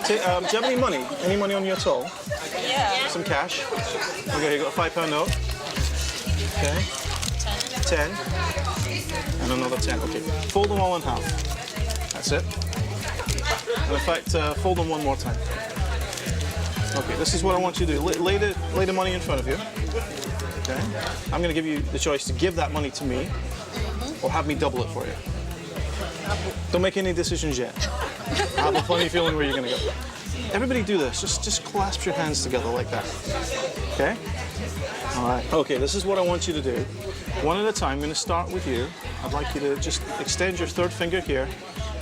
Do you have any money? Any money on you at all? Yeah. Some cash? Okay, you got a £5 note. Okay. 10. And another 10. Okay. Fold them all in half. That's it. And in fact, fold them 1 more time. Okay, this is what I want you to do. Lay the money in front of you. Okay. I'm going to give you the choice to give that money to me or have me double it for you. Don't make any decisions yet. I have a funny feeling where you're going to go. Everybody do this. Just clasp your hands together like that. Okay? All right. Okay, this is what I want you to do. One at a time. I'm going to start with you. I'd like you to just extend your 3rd finger here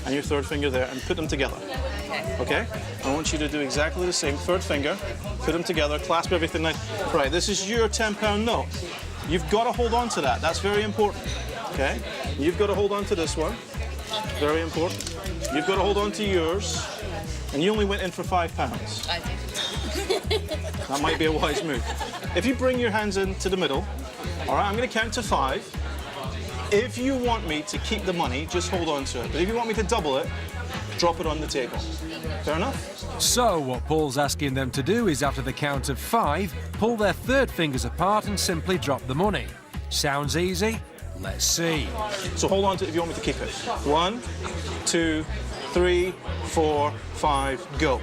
and your 3rd finger there and put them together. Okay? I want you to do exactly the same. 3rd finger, put them together, clasp everything nice. Right, this is your £10 note. You've got to hold on to that. That's very important. Okay? You've got to hold on to this one. Very important. You've got to hold on to yours. And you only went in for £5. I did. That might be a wise move. If you bring your hands into the middle, all right, I'm going to count to 5. If you want me to keep the money, just hold on to it. But if you want me to double it, drop it on the table. Fair enough? So what Paul's asking them to do is, after the count of 5, pull their 3rd fingers apart and simply drop the money. Sounds easy? Let's see. So hold on to it if you want me to keep it. 1, 2, 3, 4, 5, go.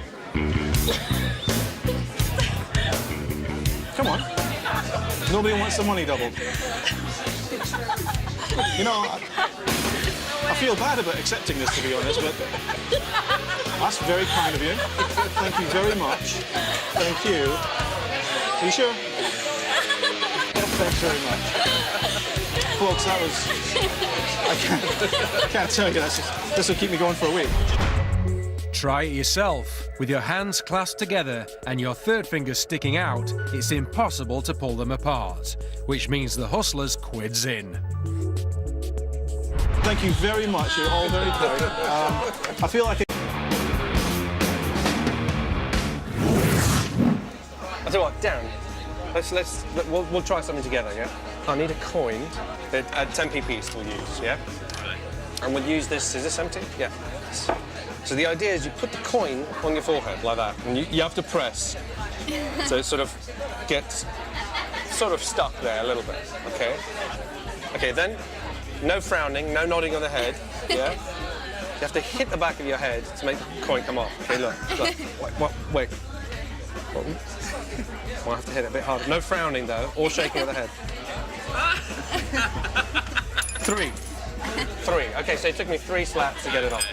Come on. Nobody wants the money doubled. You know, I feel bad about accepting this, to be honest, but that's very kind of you. Thank you very much. Thank you. Are you sure? Thanks very much. Folks, that was... I can't tell you, this will keep me going for a week. Try it yourself. With your hands clasped together and your 3rd finger sticking out, it's impossible to pull them apart, which means the hustlers quids in. Thank you very much. You're all very kind. I feel like... I'll tell you what, Darren, we'll try something together, yeah? I need a coin, a 10p piece we'll use, yeah? And we'll use this, is this empty? Yeah. So the idea is you put the coin on your forehead like that, and you have to press. So it sort of gets stuck there a little bit, okay? Okay, then, no frowning, no nodding of the head, yeah? You have to hit the back of your head to make the coin come off. Okay, look. Wait. Might have to hit it a bit harder. No frowning, though, or shaking of the head. 3. 3. Okay, so it took me 3 slaps to get it off.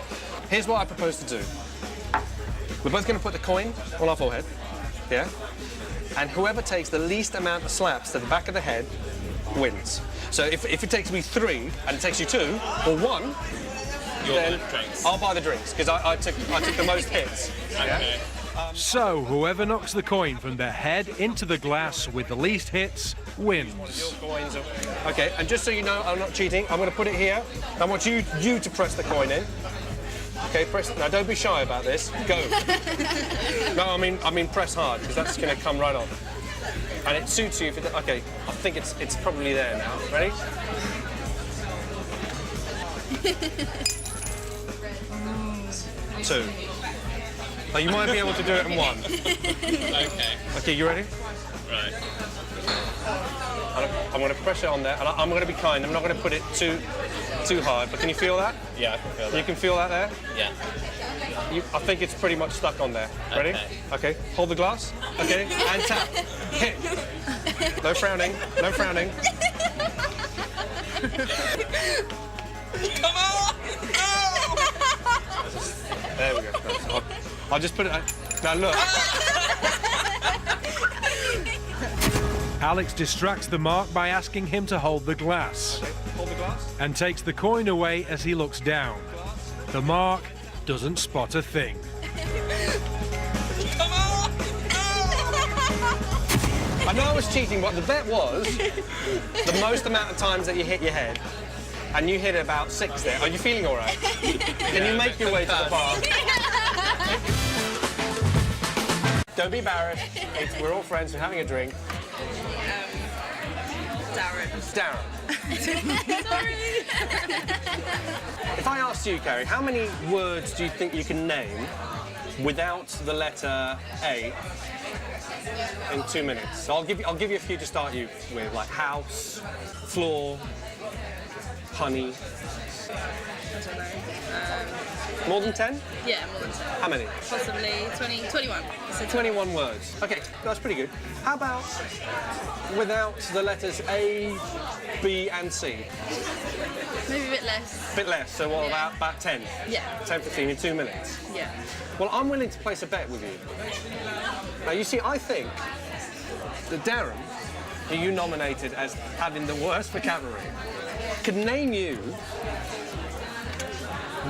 Here's what I propose to do. We're both going to put the coin on our forehead, yeah? And whoever takes the least amount of slaps to the back of the head wins. So if it takes me 3 and it takes you 2 or 1, then I'll buy the drinks because I took the most hits. Okay. Yeah? So whoever knocks the coin from their head into the glass with the least hits wins. Okay, and just so you know, I'm not cheating. I'm going to put it here. I want you to press the coin in. Okay, press. Now don't be shy about this. Go. No, I mean press hard because that's going to come right off. And it suits you if it. Okay, I think it's probably there now. Ready? Two. Oh, you might be able to do it in 1. Okay. Okay, you ready? Right. I'm going to press it on there, and I'm going to be kind. I'm not going to put it too hard. But can you feel that? Yeah, I can feel that. You can feel that there? Yeah. I think it's pretty much stuck on there. Ready? Okay. Hold the glass. Okay. And tap. Hit. No frowning. No frowning. Come on! There we go. I'll just put it. Now look. Alex distracts the mark by asking him to hold the glass. Okay. Hold the glass. And takes the coin away as he looks down. The mark doesn't spot a thing. Come on! I know I was cheating, but the bet was the most amount of times that you hit your head. And you hit about 6 there. Are you feeling all right? Can you make your way to the bar? Don't be embarrassed. We're all friends. We're having a drink. Darren. Darren. Sorry. If I asked you, Carrie, how many words do you think you can name without the letter A in 2 minutes? So I'll give you a few to start you with, like house, floor, honey. I don't know. More than 10? Yeah, more than 10. How many? Possibly 21. So 21 words. Okay, that's pretty good. How about without the letters A, B, and C? Maybe a bit less. A bit less, so what, about 10? Yeah. 10, 15 in 2 minutes? Yeah. Well, I'm willing to place a bet with you. Now, you see, I think that Darren, who you nominated as having the worst vocabulary, could name you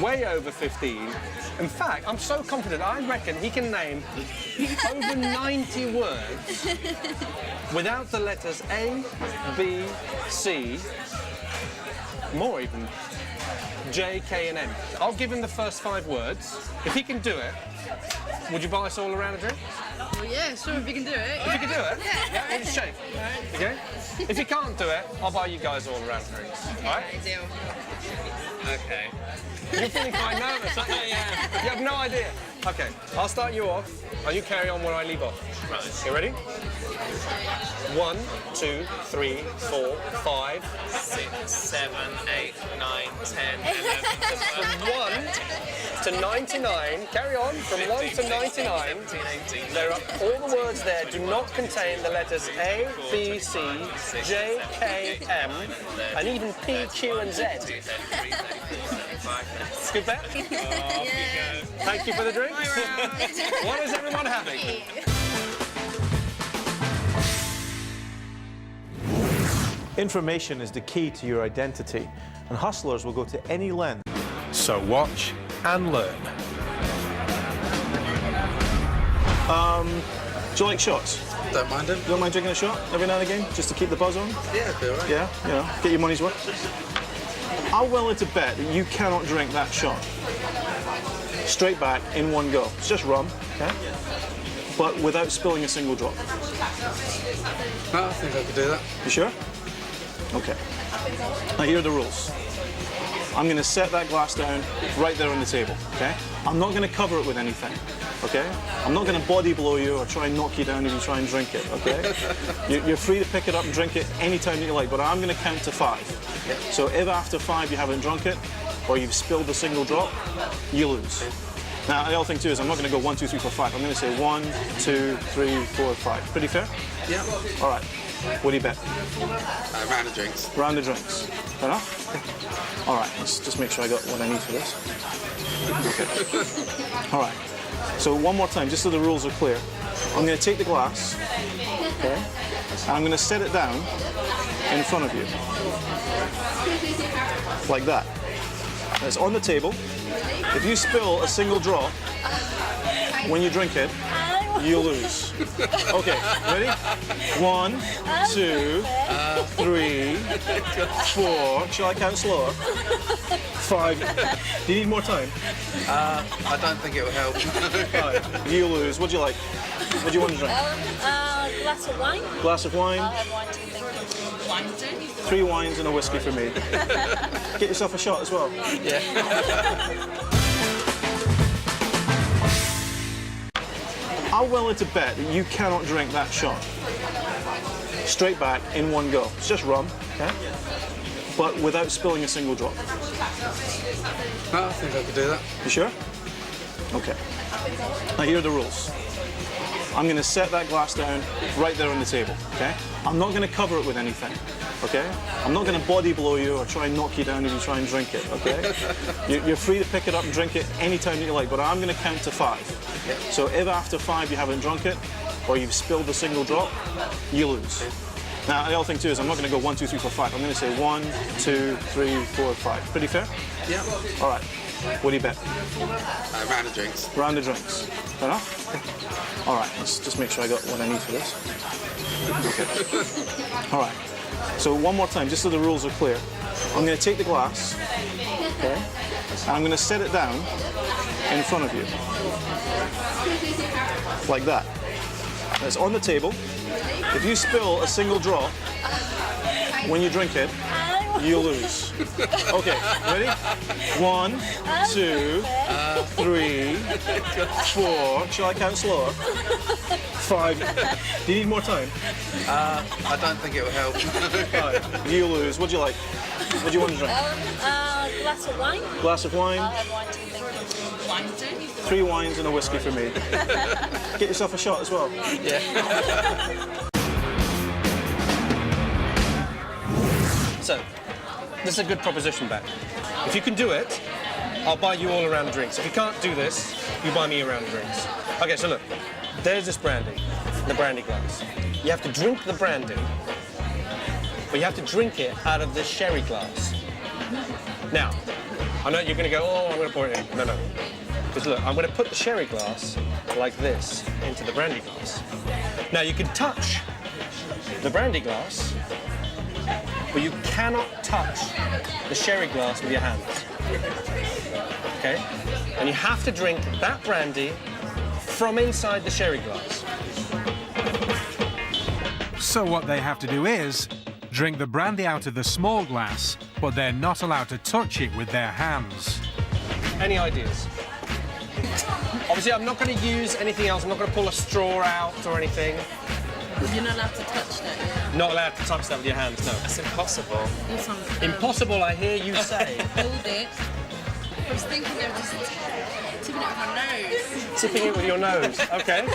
way over 15. In fact, I'm so confident, I reckon he can name over 90 words without the letters A, B, C, more even, J, K, and N. I'll give him the first 5 words. If he can do it, would you buy us all a round of drink? Well, yeah, sure, if you can do it. If you can do it? Yeah. We'll just shake. Okay? If you can't do it, I'll buy you guys all a round of drinks. All right? Okay, deal. Okay. You're feeling quite nervous, aren't you? Yeah. You have no idea. Okay, I'll start you off, and you carry on where I leave off. Right. You ready? 1, 2, 3, 4, 5, 6, 7, 8, 9, 10, 11, From 1 to 99, carry on, from 1 to 99, there are all the words there do not contain the letters A, B, C, J, K, M, and even P, Q, and Z. Good bet? Thank you for the drink. What is everyone having? Information is the key to your identity, and hustlers will go to any length. So watch and learn. Do you like shots? Don't mind them. Don't mind drinking a shot every now and again, just to keep the buzz on? Yeah, I feel right. Yeah, you know, get your money's worth. I'm willing to bet that you cannot drink that shot straight back in one go. It's just rum, okay? But without spilling a single drop. No, I think I could do that. You sure? Okay. Now here are the rules. I'm going to set that glass down right there on the table, okay? I'm not going to cover it with anything, okay? I'm not going to body blow you or try and knock you down if you try and drink it, okay? You're free to pick it up and drink it anytime that you like, but I'm going to count to 5. So if after 5 you haven't drunk it, or you've spilled a single drop, you lose. Now, the other thing too is I'm not going to go 1, 2, 3, 4, 5. I'm going to say 1, 2, 3, 4, 5. Pretty fair? Yeah. All right. What do you bet? Round of drinks. Round of drinks. Fair enough? Okay. All right, let's just make sure I got what I need for this. Okay. All right. So one more time, just so the rules are clear. I'm going to take the glass, okay, and I'm going to set it down in front of you. Like that. It's on the table. If you spill a single drop when you drink it, you lose. Okay, ready? 1, 2, 3, 4. Shall I count slower? 5. Do you need more time? I don't think it will help. 5. You lose. What do you like? What do you want to drink? Glass of wine. Glass of wine. I'll have wine too. Wine too. 3 wines and a whiskey for me. Get yourself a shot as well. Yeah. I'm willing to bet that you cannot drink that shot straight back in one go. It's just rum, okay? But without spilling a single drop. I think I could do that. You sure? Okay. Now here are the rules. I'm going to set that glass down right there on the table, okay? I'm not going to cover it with anything, okay? I'm not going to body blow you or try and knock you down if you try and drink it, okay? You're free to pick it up and drink it anytime that you like, but I'm going to count to 5. So if after 5 you haven't drunk it, or you've spilled a single drop, you lose. Now, the other thing too is I'm not going to go 1, 2, 3, 4, 5. I'm going to say 1, 2, 3, 4, 5. Pretty fair? Yeah. All right. What do you bet? Round of drinks. Round of drinks. Fair enough? Okay. All right, let's just make sure I got what I need for this. Okay. All right. So one more time, just so the rules are clear. I'm going to take the glass, okay, and I'm going to set it down in front of you. Like that. It's on the table. If you spill a single drop when you drink it, you lose. Okay, ready? 1, 2, 3, 4. Shall I count slower? 5. Do you need more time? I don't think it will help. 5. You lose. What do you like? What do you want to drink? Glass of wine. Glass of wine. I'll have wine too. Wine too. 3 wines and a whiskey for me. Get yourself a shot as well. Yeah. So, this is a good proposition bet. If you can do it, I'll buy you all a round of drinks. If you can't do this, you buy me a round of drinks. Okay, so look, there's this brandy, the brandy glass. You have to drink the brandy, but you have to drink it out of this sherry glass. Now, I know you're going to go, oh, I'm going to pour it in. No, no. Because look, I'm going to put the sherry glass like this into the brandy glass. Now, you can touch the brandy glass, but you cannot touch the sherry glass with your hands. Okay? And you have to drink that brandy from inside the sherry glass. So what they have to do is drink the brandy out of the small glass, but they're not allowed to touch it with their hands. Any ideas? Obviously, I'm not going to use anything else. I'm not going to pull a straw out or anything. You're not allowed to touch that, yeah? Not allowed to touch that with your hands, no. That's impossible. Impossible, I hear you say. Hold it. I was thinking of just tipping it with my nose. Tipping it with your nose, okay. I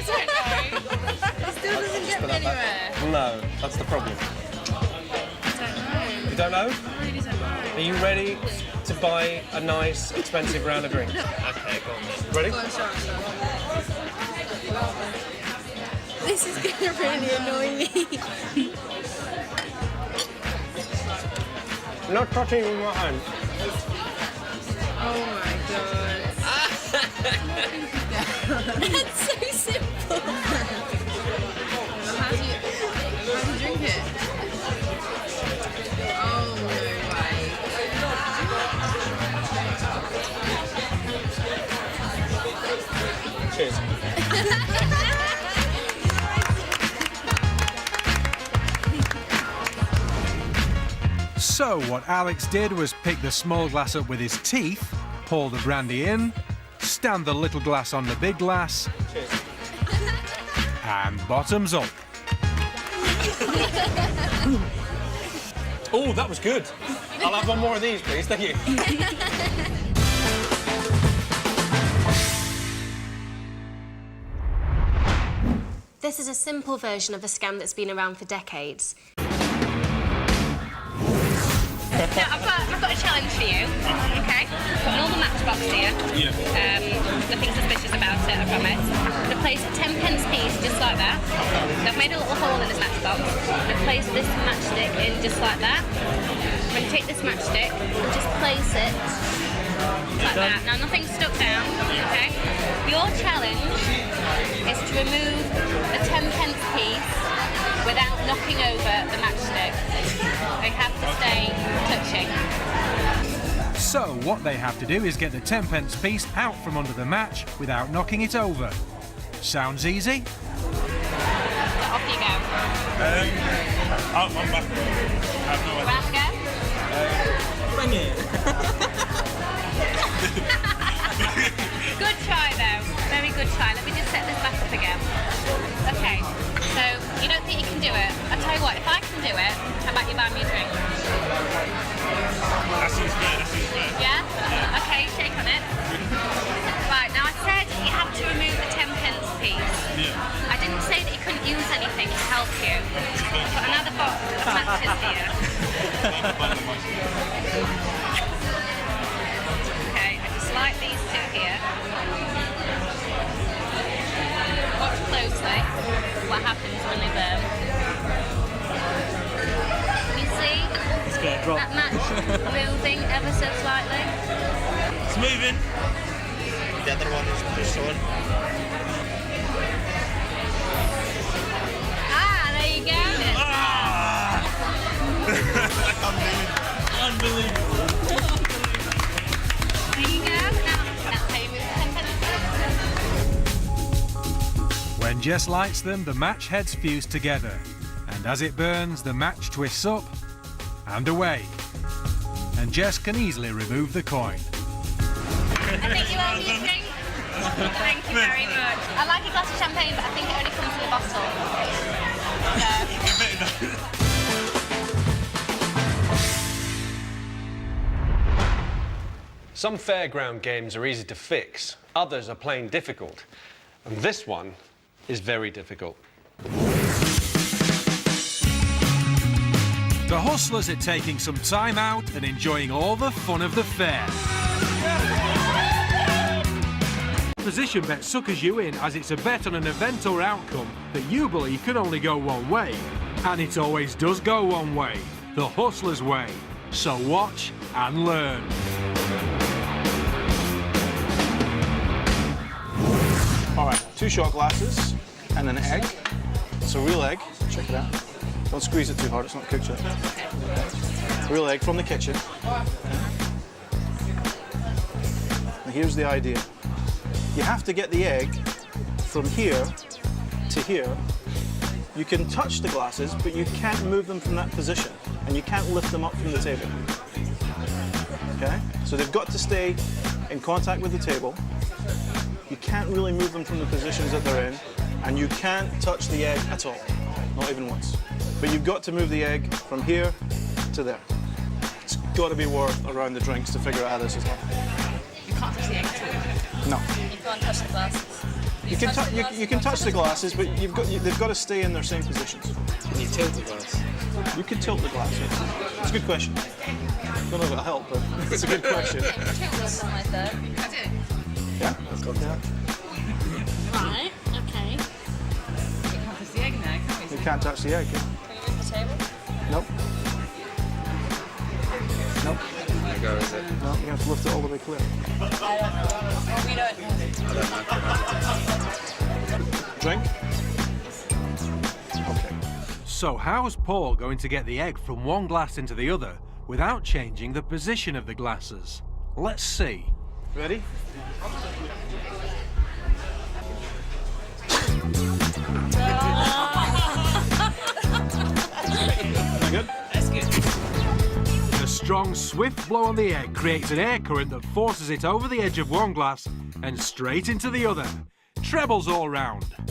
don't know. It still doesn't get me anywhere. No, that's the problem. I don't know. You don't know? I really don't know. Are you ready to buy a nice, expensive round of drinks? Okay, go on. Ready? Go on, show. This is going to really annoy me. Not touching with my hand. Oh my god. That's so simple. How do you drink it? Oh no way. Cheers. So what Alex did was pick the small glass up with his teeth, pour the brandy in, stand the little glass on the big glass, and bottoms up. Oh, that was good. I'll have one more of these, please. Thank you. This is a simple version of a scam that's been around for decades. So I've got a challenge for you, okay? I've got an normal matchbox here. Yeah. Nothing suspicious about it, I promise. I'm going to place a 10p piece just like that. So I've made a little hole in this matchbox. I'm going to place this matchstick in just like that. I'm going to take this matchstick and just place it like that. Now nothing's stuck down, okay? Your challenge is to remove a 10p piece without knocking over the matchstick. They have to stay touching. So what they have to do is get the 10p piece out from under the match without knocking it over. Sounds easy? So off you go. I'm back. I have no idea. Round go. Bring it. Good try though. Very good try. Let me just set this back up again. Okay. So you don't think you can do it? I'll tell you what. If I can do it, how about you buy me a drink? That seems fair. That seems fair. Yeah? Okay, shake on it. Right, now I said you have to remove the 10p piece. Yeah. I didn't say that you couldn't use anything to help you. I've got another box of matches here. Okay, I just light these two here. Watch closely what happens when they burn. You see that match moving ever so slightly? It's moving. The other one is pushed on. Ah, there you go. Unbelievable. There you go. Now, that's how you move 10p. When Jess lights them, the match heads fuse together. And as it burns, the match twists up and away. And Jess can easily remove the coin. I think you owe me a drink. Thank you very much. I like a glass of champagne, but I think it only comes in a bottle. Some fairground games are easy to fix, others are plain difficult. And this one is very difficult. The hustlers are taking some time out and enjoying all the fun of the fair. Position bet suckers you in as it's a bet on an event or outcome that you believe can only go one way. And it always does go one way, the hustler's way. So watch and learn. All right, 2 shot glasses and an egg. It's a real egg. Check it out. Don't squeeze it too hard, it's not cooked yet. Real egg from the kitchen. And here's the idea. You have to get the egg from here to here. You can touch the glasses, but you can't move them from that position, and you can't lift them up from the table. Okay? So they've got to stay in contact with the table. You can't really move them from the positions that they're in, and you can't touch the egg at all, not even once. But you've got to move the egg from here to there. It's got to be worth around the drinks to figure out how this is done. You can't touch the egg at all. No. You can't touch the glasses. You can touch the glasses, but they've got to stay in their same positions. Can you tilt the glass? You could tilt the glass, yes. It's a good question. Don't know if it'll help, but it's a good question. I do. Yeah, let's go. Yeah. Right, okay. You can't touch the egg now, can we? You can't touch the egg. Yeah. Can you move the table? Nope. Nope. There goes it. No, you have to lift it all the way clear. I don't know. Well, we don't know. Drink? Okay. So how's Paul going to get the egg from one glass into the other without changing the position of the glasses? Let's see. Ready? Good? That's good. A strong, swift blow on the egg creates an air current that forces it over the edge of one glass and straight into the other. Trebles all round. You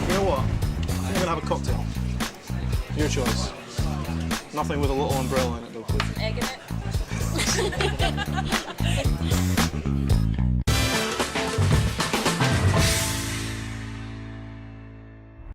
know what? I'm going to have a cocktail. Your choice. Nothing with a little umbrella in it, though, please. Egg in it.